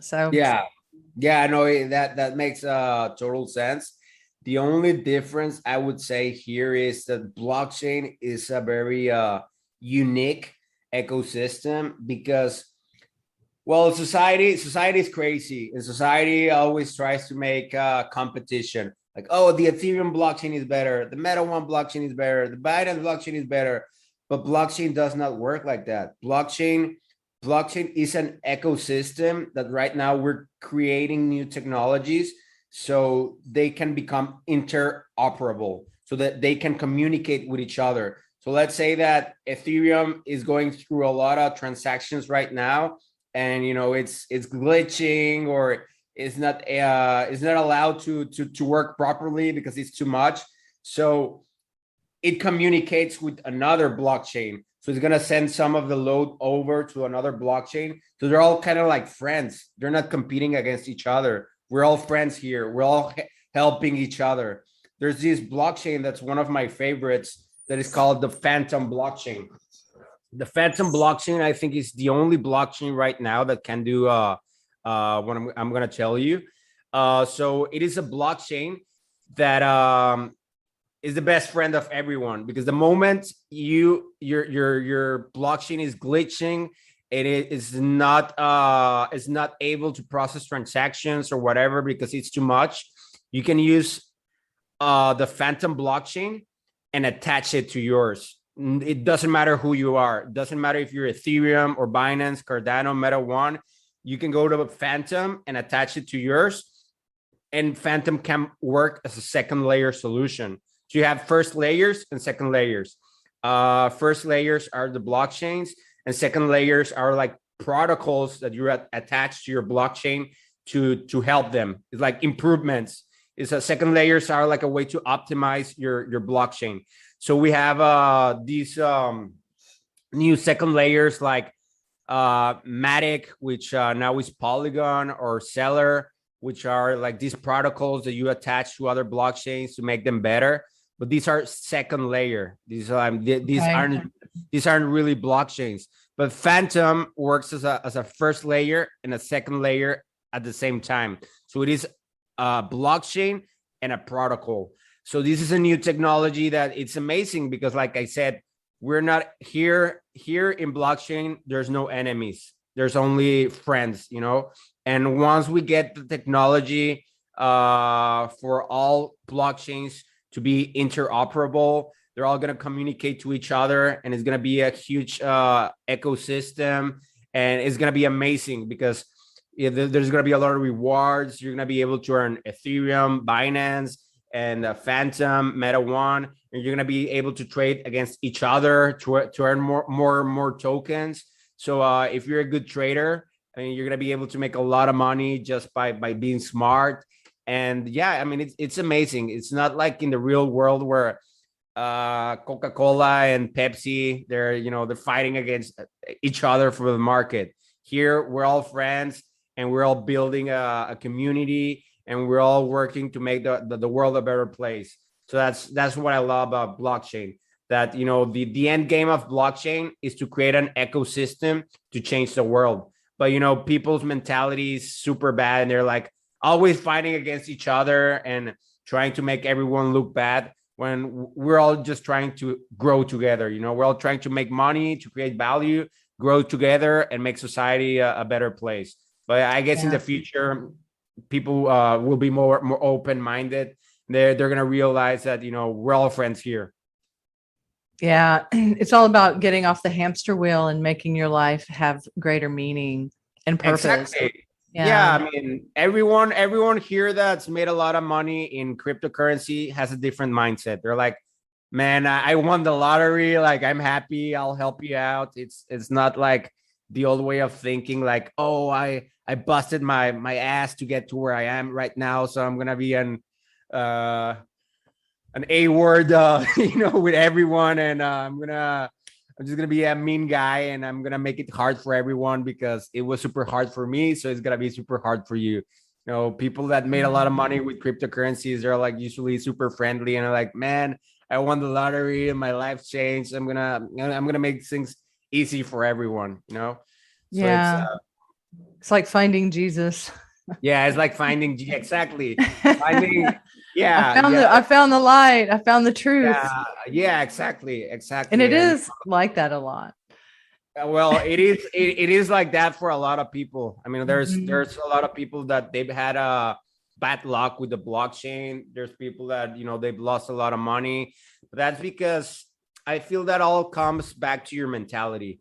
So Yeah, no, that makes total sense. The only difference I would say here is that blockchain is a very unique ecosystem because, well, society is crazy, and society always tries to make competition. Like, oh, the Ethereum blockchain is better, the Meta One blockchain is better, the Binance blockchain is better, but blockchain does not work like that. Blockchain is an ecosystem that right now we're creating new technologies so they can become interoperable, so that they can communicate with each other. So let's say that Ethereum is going through a lot of transactions right now, and it's glitching, or is not allowed to work properly because it's too much. So it communicates with another blockchain. So it's going to send some of the load over to another blockchain. So they're all kind of like friends. They're not competing against each other. We're all friends here. We're all helping each other. There's this blockchain that's one of my favorites that is called the Phantom blockchain. The Phantom blockchain, I think, is the only blockchain right now that can do what I'm going to tell you. So it is a blockchain that is the best friend of everyone, because the moment your blockchain is glitching, it is not able to process transactions or whatever because it's too much, you can use the Phantom blockchain and attach it to yours. It doesn't matter who you are. It doesn't matter if you're Ethereum or Binance, Cardano, Meta One. You can go to Phantom and attach it to yours, and Phantom can work as a second layer solution. So you have first layers and second layers. First layers are the blockchains, and second layers are like protocols that you attach to your blockchain to help them. It's like improvements. It's a second layers are like a way to optimize your blockchain. So we have these new second layers like Matic, which now is Polygon, or Seller, which are like these protocols that you attach to other blockchains to make them better. But these are second layer. These aren't really blockchains. But Phantom works as a first layer and a second layer at the same time. So it is a blockchain and a protocol. So this is a new technology that it's amazing because, like I said, we're not here in blockchain. There's no enemies. There's only friends, And once we get the technology for all blockchains to be interoperable, they're all going to communicate to each other, and it's going to be a huge ecosystem, and it's going to be amazing because there's going to be a lot of rewards. You're going to be able to earn Ethereum, Binance, and Phantom, Meta One, and you're going to be able to trade against each other to earn more tokens. So if you're a good trader, I mean, you're going to be able to make a lot of money just by being smart. And yeah, I mean, it's amazing. It's not like in the real world where Coca-Cola and Pepsi, they're fighting against each other for the market. Here, we're all friends, and we're all building a community, and we're all working to make the world a better place. So that's what I love about blockchain. That the end game of blockchain is to create an ecosystem to change the world. But people's mentality is super bad, and they're like always fighting against each other and trying to make everyone look bad, when we're all just trying to grow together. We're all trying to make money, to create value, grow together, and make society a better place. But I guess in the future, people will be more open-minded. They're going to realize that, we're all friends here. Yeah, it's all about getting off the hamster wheel and making your life have greater meaning and purpose. Exactly. Yeah, I mean, everyone here that's made a lot of money in cryptocurrency has a different mindset. They're like, man, I won the lottery. Like, I'm happy. I'll help you out. It's not like the old way of thinking, like, oh, I busted my ass to get to where I am right now, so I'm gonna be an A word, with everyone, and I'm just gonna be a mean guy, and I'm gonna make it hard for everyone because it was super hard for me, so it's gonna be super hard for you. People that made a lot of money with cryptocurrencies, they're like usually super friendly and are like, man, I won the lottery and my life changed. I'm gonna make things easy for everyone. So Yeah. It's like finding Jesus. yeah, it's like finding exactly finding. I Yeah, found yeah, I found the light. I found the truth. yeah, exactly, And it and is like that a lot. well, it is like that for a lot of people. I mean, there's Mhm. there's a lot of people that they've had bad luck with the blockchain. There's people that they've lost a lot of money. But that's because I feel that all comes back to your mentality.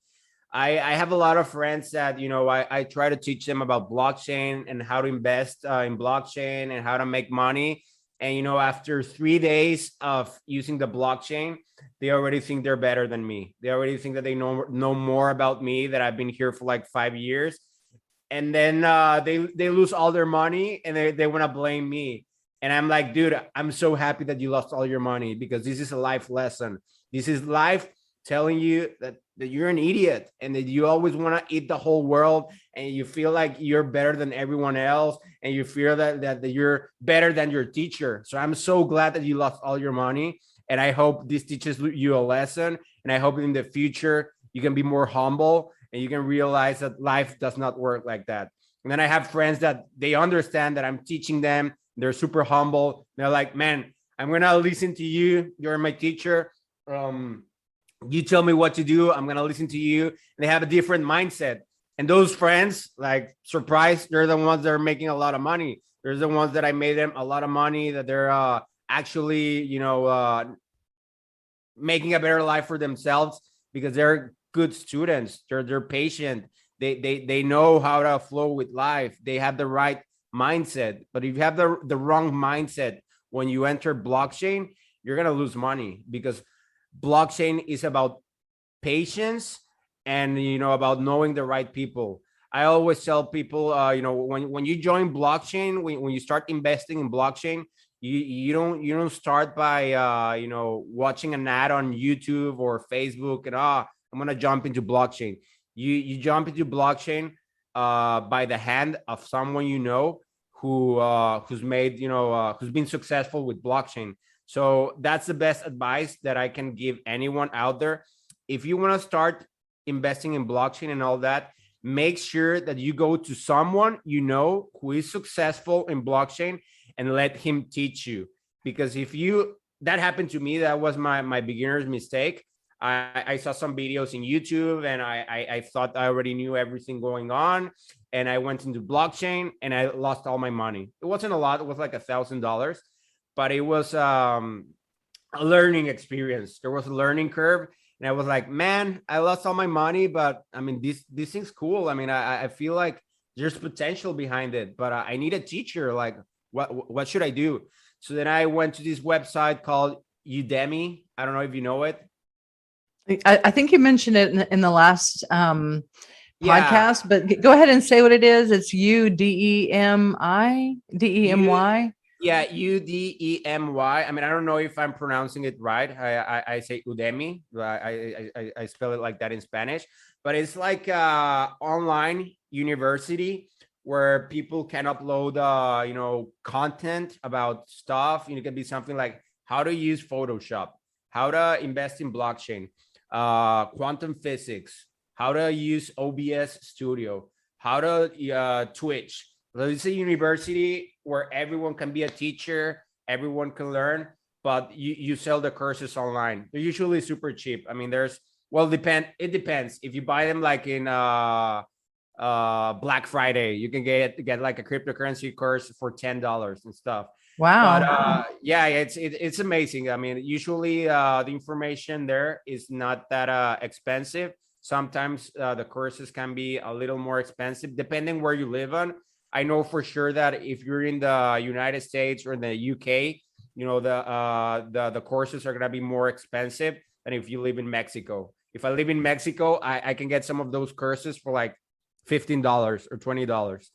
I have a lot of friends that I try to teach them about blockchain and how to invest in blockchain and how to make money. And after 3 days of using the blockchain, they already think they're better than me. They already think that they know more about me, that I've been here for like 5 years. And then they lose all their money and they want to blame me. And I'm like, dude, I'm so happy that you lost all your money, because this is a life lesson. This is life telling you that you're an idiot and that you always want to eat the whole world, and you feel like you're better than everyone else, and you feel that you're better than your teacher. So I'm so glad that you lost all your money, and I hope this teaches you a lesson, and I hope in the future you can be more humble and you can realize that life does not work like that. And then I have friends that they understand that I'm teaching them. They're super humble. They're like, man, I'm gonna listen to you. You're my teacher. You tell me what to do, I'm gonna listen to you. And they have a different mindset. And those friends, like, surprise, they're the ones that are making a lot of money. They're the ones that I made them a lot of money, that they're actually, making a better life for themselves, because they're good students. They're patient. They know how to flow with life. They have the right mindset. But if you have the wrong mindset when you enter blockchain, you're gonna lose money, because blockchain is about patience and about knowing the right people. I always tell people, when you join blockchain, when you start investing in blockchain, you don't start by watching an ad on YouTube or Facebook and I'm gonna jump into blockchain. You jump into blockchain by the hand of someone who's made who's been successful with blockchain. So that's the best advice that I can give anyone out there. If you want to start investing in blockchain and all that, make sure that you go to someone who is successful in blockchain and let him teach you. Because that happened to me, that was my beginner's mistake. I saw some videos in YouTube and I thought I already knew everything going on. And I went into blockchain and I lost all my money. It wasn't a lot, it was like $1,000, but it was a learning experience. There was a learning curve. And I was like, man, I lost all my money, but I mean, this thing's cool. I mean, I feel like there's potential behind it, but I need a teacher. Like, what should I do? So then I went to this website called Udemy. I don't know if you know it. I think you mentioned it in the last Yeah. podcast, but go ahead and say what it is. It's Udemy. Yeah, Udemy. I mean, I don't know if I'm pronouncing it right. I say Udemy. I spell it like that in Spanish, but it's like online university where people can upload content about stuff. It can be something like how to use Photoshop, how to invest in blockchain, quantum physics, how to use OBS Studio, how to Twitch. So it's a university where everyone can be a teacher, everyone can learn, but you sell the courses online. They're usually super cheap. I mean, it depends. If you buy them like in Black Friday, you can get like a cryptocurrency course for $10 and stuff. Wow. But yeah, it's amazing. I mean, usually the information there is not that expensive. Sometimes the courses can be a little more expensive depending where you live on. I know for sure that if you're in the United States or in the UK, the courses are gonna be more expensive than if you live in Mexico. If I live in Mexico, I can get some of those courses for like $15 or $20.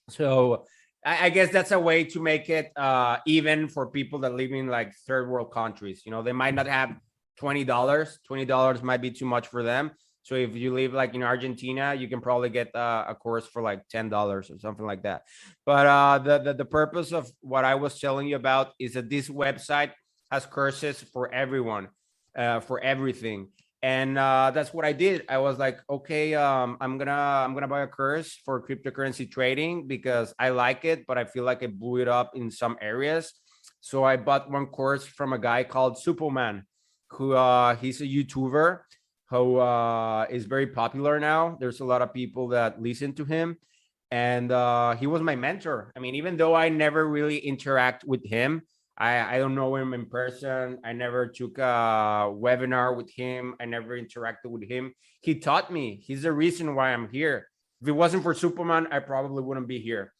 So I guess that's a way to make it even for people that live in like third world countries. You know, they might not have $20. $20 might be too much for them. So if you live like in Argentina, you can probably get a course for like $10 or something like that. But the purpose of what I was telling you about is that this website has courses for everyone, for everything. And that's what I did. I was like, okay, I'm gonna buy a course for cryptocurrency trading because I like it, but I feel like I blew it up in some areas. So I bought one course from a guy called Superman, who he's a YouTuber who is very popular now. There's a lot of people that listen to him, and he was my mentor. I mean, even though I never really interact with him, I don't know him in person. I never took a webinar with him. I never interacted with him. He taught me. He's the reason why I'm here. If it wasn't for Superman, I probably wouldn't be here.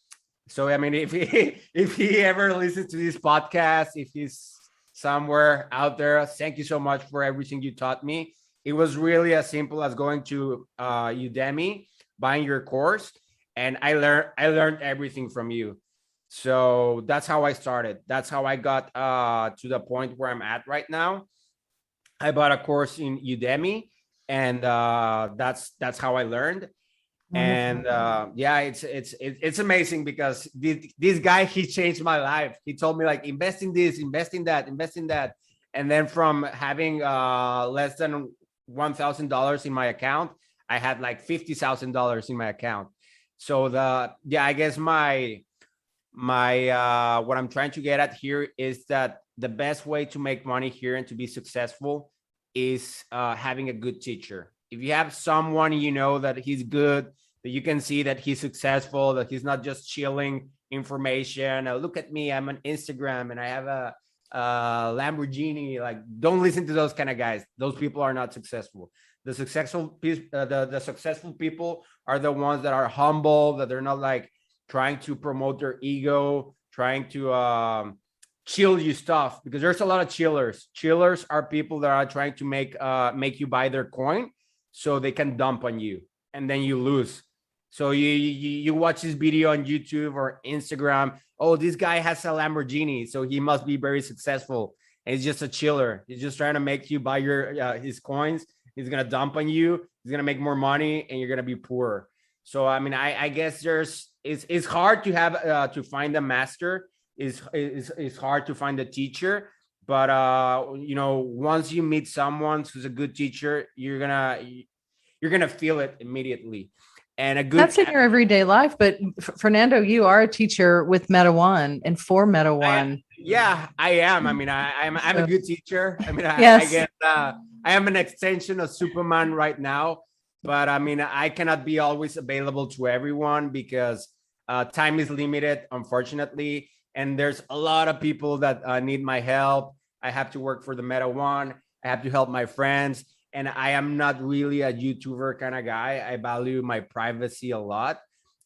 So I mean, if he if he ever listens to this podcast, if he's somewhere out there, thank you so much for everything you taught me. It was really as simple as going to Udemy, buying your course, and I learned everything from you. So that's how I started. That's how I got to the point where I'm at right now. I bought a course in Udemy, and that's how I learned. And Wonderful. yeah, it's amazing because this guy, he changed my life. He told me like, invest in this, invest in that, invest in that. And then from having less than $1,000 in my account, I had like $50,000 in my account. So I guess my what I'm trying to get at here is that the best way to make money here and to be successful is having a good teacher. If you have someone you know that he's good, that you can see that he's successful, that he's not just chilling information. Look at me, I'm on Instagram and I have a Lamborghini. Like, don't listen to those kind of guys. Those people are not successful. The successful people are the ones that are humble, that they're not like trying to promote their ego, trying to chill you stuff, because there's a lot of chillers. Chillers are people that are trying to make you buy their coin so they can dump on you and then you lose. So you watch this video on YouTube or Instagram. Oh, this guy has a Lamborghini, so he must be very successful. And he's just a chiller. He's just trying to make you buy your his coins. He's gonna dump on you. He's gonna make more money, and you're gonna be poor. So I mean, I guess it's hard to have to find a master. It's hard to find a teacher. But once you meet someone who's a good teacher, you're gonna feel it immediately. And That's in your everyday life. But Fernando, you are a teacher with Meta One and for Meta One. I am. I mean, I'm a good teacher. I mean, yes. I guess I am an extension of Superman right now. But I mean, I cannot be always available to everyone because time is limited, unfortunately. And there's a lot of people that need my help. I have to work for the Meta One. I have to help my friends. And I am not really a YouTuber kind of guy. I value my privacy a lot.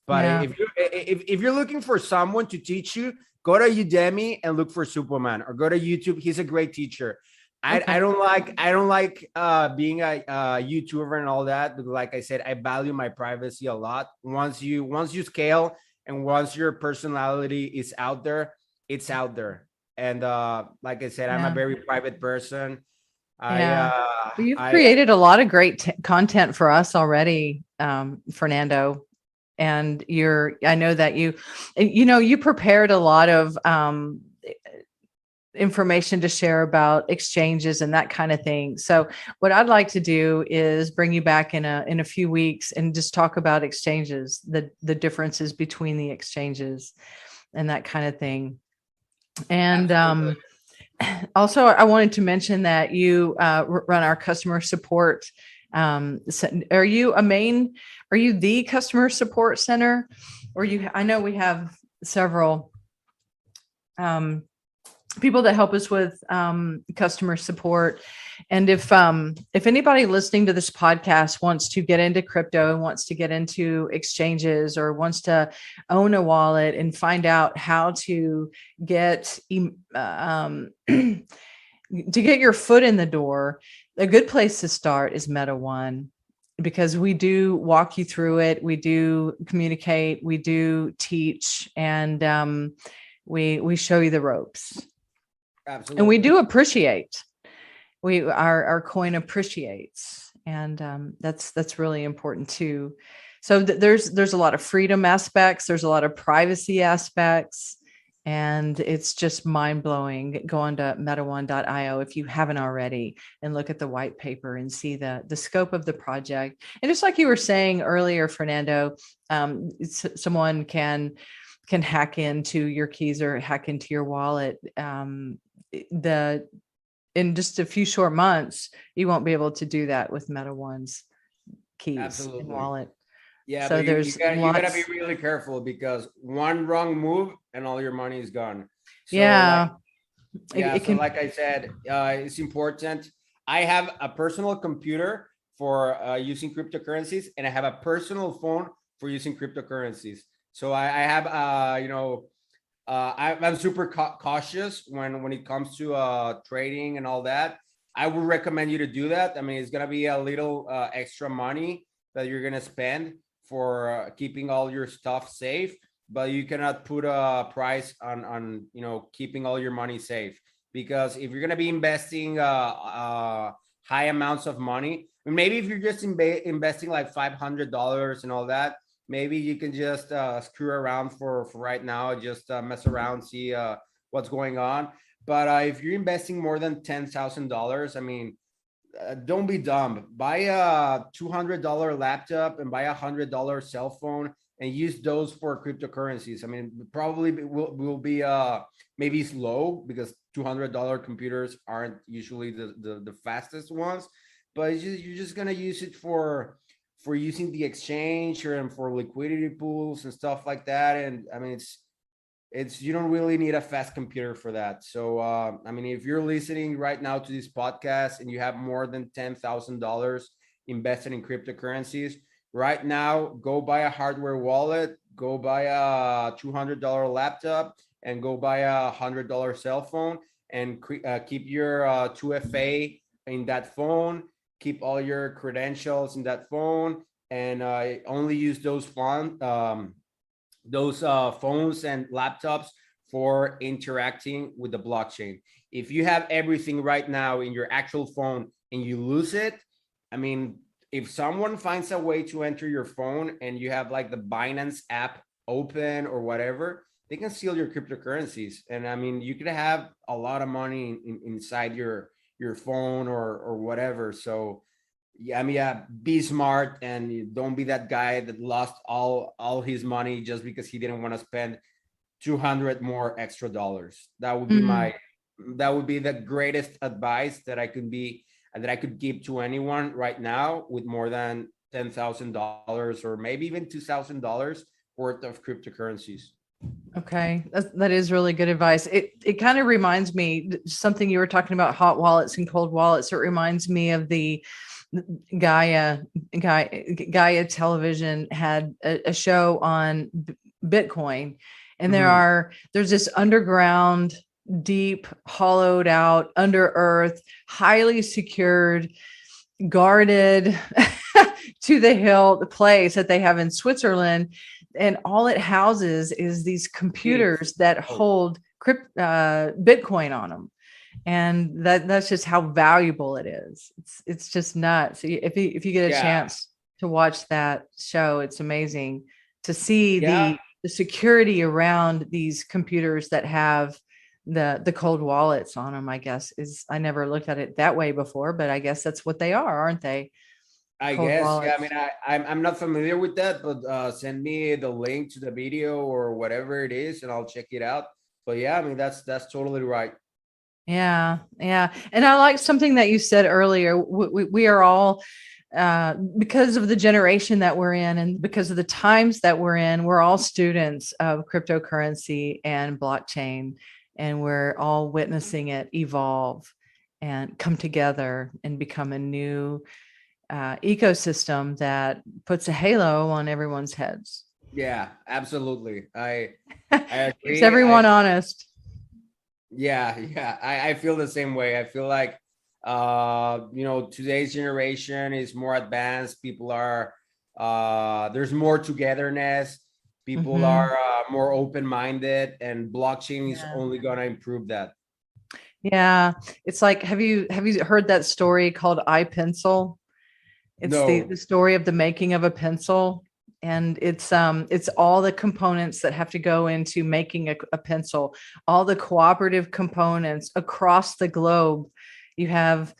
But if you're looking for someone to teach you, go to Udemy and look for Superman, or go to YouTube. He's a great teacher. I don't like being a YouTuber and all that. But like I said, I value my privacy a lot. Once you scale and once your personality is out there, it's out there. And like I said, I'm a very private person. You've created a lot of great content for us already, Fernando. And I know that you prepared a lot of information to share about exchanges and that kind of thing. So what I'd like to do is bring you back in a few weeks and just talk about exchanges, the differences between the exchanges and that kind of thing. And also, I wanted to mention that you run our customer support. Are you the customer support center, or I know we have several people that help us with customer support. And if anybody listening to this podcast wants to get into crypto and wants to get into exchanges or wants to own a wallet and find out how to get to get your foot in the door, a good place to start is Meta One. because we do walk you through it. We do communicate, we do teach, and we show you the ropes. Absolutely. And we do appreciate. Our coin appreciates, and that's really important too. So there's a lot of freedom aspects, there's a lot of privacy aspects, and it's just mind-blowing. Go on to metaone.io if you haven't already, and look at the white paper and see the scope of the project. And just like you were saying earlier, Fernando, someone can hack into your keys or hack into your wallet. In just a few short months, you won't be able to do that with MetaOne's keys Absolutely. and wallet. Yeah, So but there's you gotta be really careful, because one wrong move and all your money is gone. So yeah. like I said, it's important. I have a personal computer for using cryptocurrencies, and I have a personal phone for using cryptocurrencies. So I have I'm super cautious when it comes to trading and all that. I would recommend you to do that. I mean, it's gonna be a little extra money that you're gonna spend for keeping all your stuff safe, but you cannot put a price on keeping all your money safe, because if you're gonna be investing high amounts of money, maybe if you're just investing like $500 and all that, maybe you can just screw around for right now, just mess around, see what's going on. But if you're investing more than $10,000, I mean, don't be dumb. Buy a $200 laptop and buy a $100 cell phone and use those for cryptocurrencies. I mean, probably will be maybe slow, because $200 computers aren't usually the fastest ones, but you're just gonna use it for using the exchange and for liquidity pools and stuff like that. And I mean, it's you don't really need a fast computer for that. So I mean, if you're listening right now to this podcast and you have more than $10,000 invested in cryptocurrencies right now, go buy a hardware wallet, go buy a $200 laptop, and go buy a $100 cell phone, and keep your 2FA in that phone, keep all your credentials in that phone, and only use those phones and laptops for interacting with the blockchain. If you have everything right now in your actual phone and you lose it, I mean, if someone finds a way to enter your phone and you have like the Binance app open or whatever, they can steal your cryptocurrencies. And I mean, you could have a lot of money inside your phone or whatever. So yeah, I mean, yeah, be smart and don't be that guy that lost all his money just because he didn't want to spend 200 more extra dollars. That would be the greatest advice that I could give to anyone right now with more than $10,000 or maybe even $2,000 worth of cryptocurrencies. Okay, that is really good advice. It kind of reminds me something you were talking about, hot wallets and cold wallets. It reminds me of the Gaia television had a show on Bitcoin, and there's this underground, deep, hollowed out, under earth, highly secured, guarded to the hilt place that they have in Switzerland. And all it houses is these computers that hold Bitcoin on them. And that's just how valuable it is. It's just nuts. If you get a chance to watch that show, it's amazing to see the security around these computers that have the cold wallets on them. I guess I never looked at it that way before, but I guess that's what they are, aren't they? I guess. Wallets. Yeah. I mean, I'm not familiar with that, but send me the link to the video or whatever it is, and I'll check it out. But yeah, I mean, that's totally right. Yeah. And I like something that you said earlier. We are all, because of the generation that we're in and because of the times that we're in, we're all students of cryptocurrency and blockchain, and we're all witnessing it evolve and come together and become a new ecosystem that puts a halo on everyone's heads. Yeah, absolutely. I agree. Keeps everyone honest. Yeah. I feel the same way. I feel like Today's generation is more advanced. People are there's more togetherness. People Mhm. are more open-minded, and blockchain is Yeah. only going to improve that. Yeah. It's like, have you heard that story called iPencil? It's the No. story of the making of a pencil. And it's all the components that have to go into making a pencil, all the cooperative components across the globe. You have,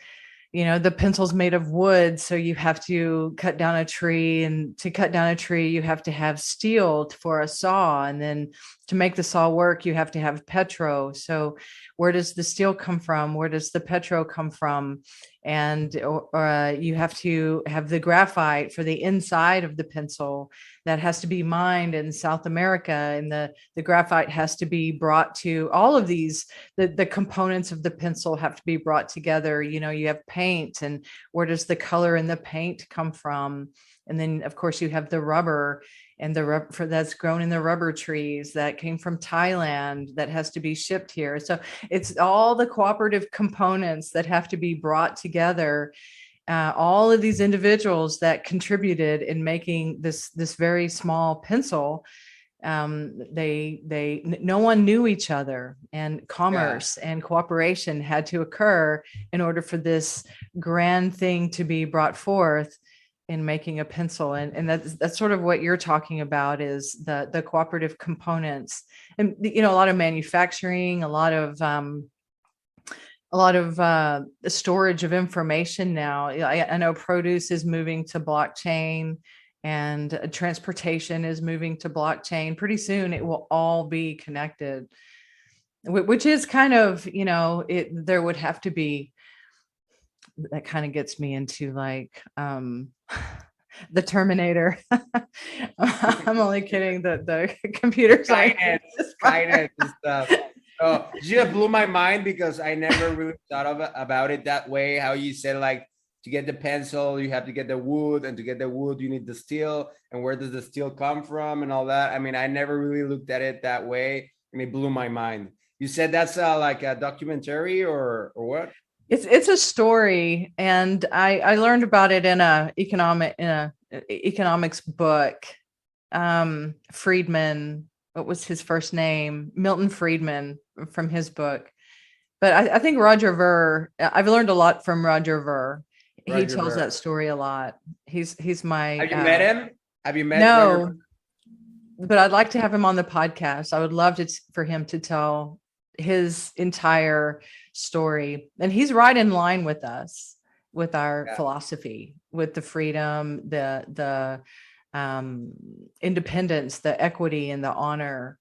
the pencil's made of wood, so you have to cut down a tree, and to cut down a tree you have to have steel for a saw, and then to make the saw work you have to have petro. So where does the steel come from? Where does the petro come from? And you have to have the graphite for the inside of the pencil that has to be mined in South America, and the graphite has to be brought to all of these. The components of the pencil have to be brought together. You have paint, and where does the color in the paint come from? And then of course you have the rubber, and the rubber that's grown in the rubber trees that came from Thailand that has to be shipped here. So it's all the cooperative components that have to be brought together. All of these individuals that contributed in making this very small pencil, no one knew each other, and commerce and cooperation had to occur in order for this grand thing to be brought forth in making a pencil. And that's sort of what you're talking about, is the cooperative components. And a lot of manufacturing, a lot of storage of information now. I know produce is moving to blockchain, and transportation is moving to blockchain. Pretty soon it will all be connected, which is kind of, there would have to be, that kind of gets me into like the Terminator. I'm only kidding. The computer Skynet and stuff. Oh, you just blew my mind, because I never really thought about it that way. How you said, like, to get the pencil, you have to get the wood, and to get the wood, you need the steel, and where does the steel come from, and all that. I mean, I never really looked at it that way, and it blew my mind. You said that's like a documentary, or what? It's a story, and I learned about it in a economics book. Friedman, what was his first name? Milton Friedman, from his book. But I think Roger Ver. I've learned a lot from Roger Ver. He tells that story a lot. He's my. Have you met him? Have you met? No, but I'd like to have him on the podcast. I would love for him to tell his entire story, and he's right in line with us, with our philosophy, with the freedom, the independence, the equity, and the honor,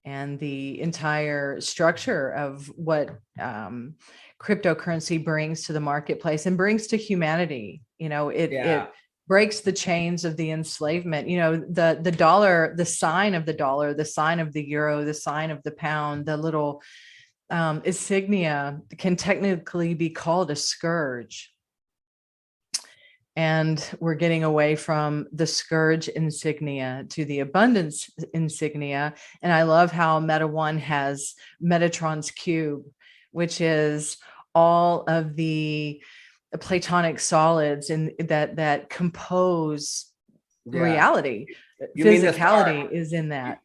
and the entire structure of what cryptocurrency brings to the marketplace and brings to humanity. It breaks the chains of the enslavement. The dollar, the sign of the dollar, the sign of the euro, the sign of the pound, the little insignia can technically be called a scourge. And we're getting away from the scourge insignia to the abundance insignia. And I love how Meta One has Metatron's cube, which is all of the Platonic solids that compose reality. Physicality is in that.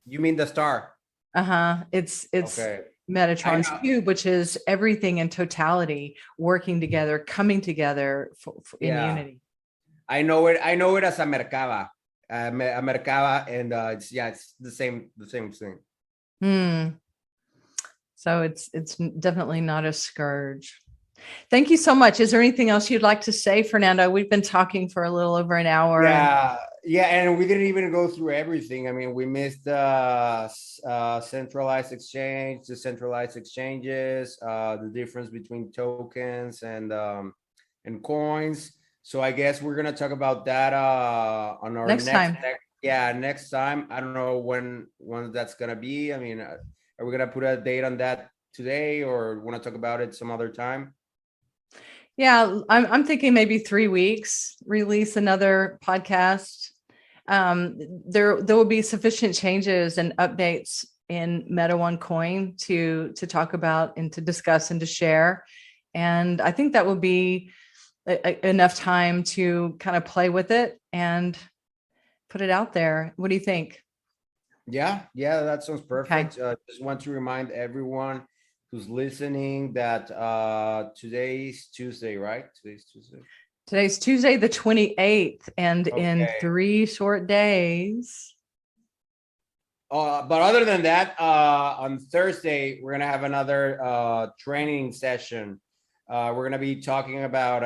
You mean the star? It's okay. Metatron's cube, which is everything in totality working together, coming together in unity. I know it as a Merkaba, and it's the same thing. So it's definitely not a scourge. Thank you so much. Is there anything else you'd like to say, Fernando? We've been talking for a little over an hour. Yeah, and we didn't even go through everything. I mean, we missed centralized exchange, decentralized exchanges, the difference between tokens and coins. So I guess we're gonna talk about that on our next time. Next time. I don't know when that's gonna be. I mean, are we gonna put a date on that today, or want to talk about it some other time? Yeah, I'm thinking maybe 3 weeks, release another podcast. There will be sufficient changes and updates in Meta One Coin to talk about and to discuss and to share. And I think that would be enough time to kind of play with it and put it out there. What do you think? Yeah, that sounds perfect. Just want to remind everyone who's listening that today's Tuesday, right? Today's Tuesday, the 28th, and in Okay. 3 short days. But other than that, on Thursday, we're gonna have another training session. We're gonna be talking about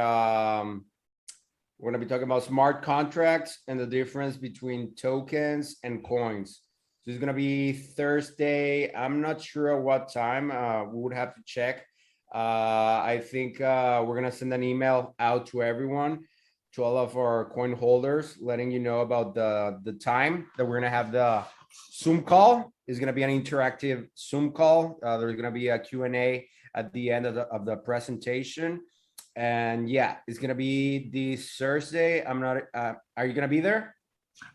smart contracts and the difference between tokens and coins. So it's gonna be Thursday. I'm not sure at what time. We would have to check. I think we're gonna send an email out to everyone, to all of our coin holders, letting you know about the time that we're gonna have the Zoom call. Is gonna be an interactive Zoom call. There's gonna be a Q&A at the end of the presentation, and yeah, it's gonna be this Thursday. I'm not. Are you gonna be there?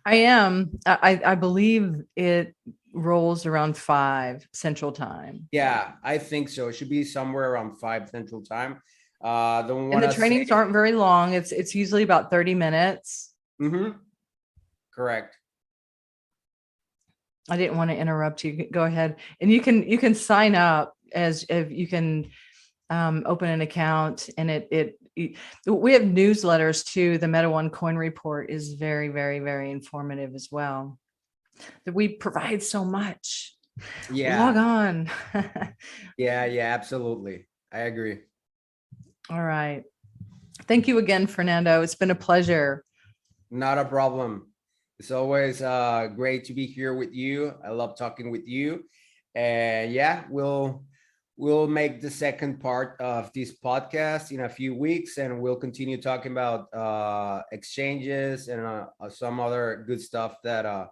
I am. I believe it rolls around 5 Central Time. Yeah, I think so. It should be somewhere around 5 Central Time. And the trainings aren't very long. It's usually about 30 minutes. Mm-hmm. Correct. I didn't want to interrupt you. Go ahead, and you can sign up as if you can open an account, and we have newsletters too. The Meta One Coin Report is very, very, very informative as well. That we provide so much. Yeah. Log on. Yeah, absolutely. I agree. All right. Thank you again, Fernando. It's been a pleasure. Not a problem. It's always great to be here with you. I love talking with you. And yeah, we'll make the second part of this podcast in a few weeks, and we'll continue talking about exchanges and some other good stuff that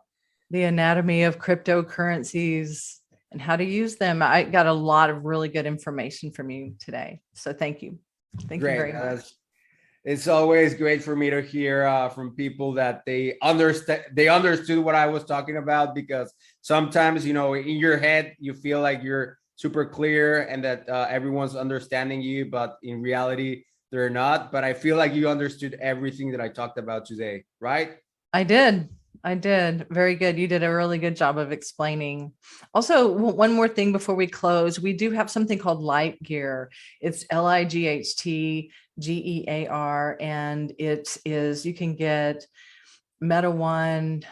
the anatomy of cryptocurrencies and how to use them. I got a lot of really good information from you today. So thank you. Thank you very much. It's always great for me to hear from people that they understood what I was talking about, because sometimes, in your head, you feel like you're super clear and that everyone's understanding you, but in reality, they're not. But I feel like you understood everything that I talked about today, right? I did. Very good. You did a really good job of explaining. Also, one more thing before we close, we do have something called Light Gear. It's LIGHTGEAR, and it is, you can get Meta One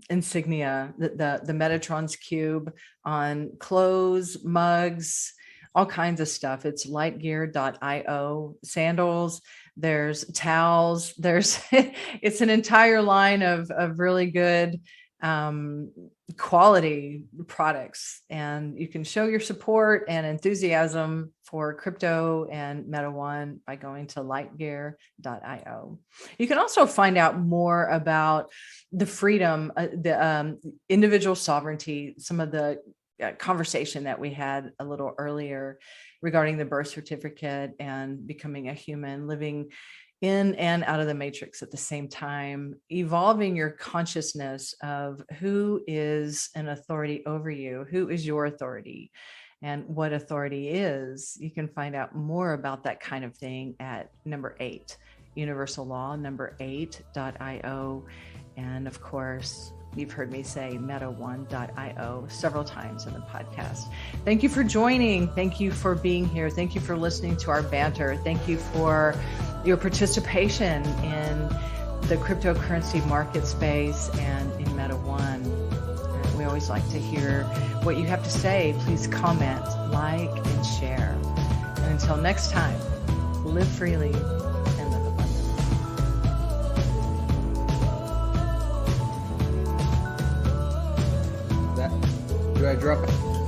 insignia, the Metatron's cube, on clothes, mugs, all kinds of stuff. It's lightgear.io. Sandals, there's towels, it's an entire line of really good quality products, and you can show your support and enthusiasm for crypto and Meta One by going to lightgear.io. You can also find out more about the freedom, the individual sovereignty, some of the conversation that we had a little earlier regarding the birth certificate and becoming a human, living in and out of the matrix at the same time, evolving your consciousness of who is an authority over you, who is your authority, and what authority is. You can find out more about that kind of thing at number 8, Universal Law, number 8.io. And of course, you've heard me say meta1.io several times in the podcast. Thank you for joining. Thank you for being here. Thank you for listening to our banter. Thank you for your participation in the cryptocurrency market space and in Meta One. We always like to hear what you have to say. Please comment, like, and share. And until next time, live freely and live abundantly. Do I drop it?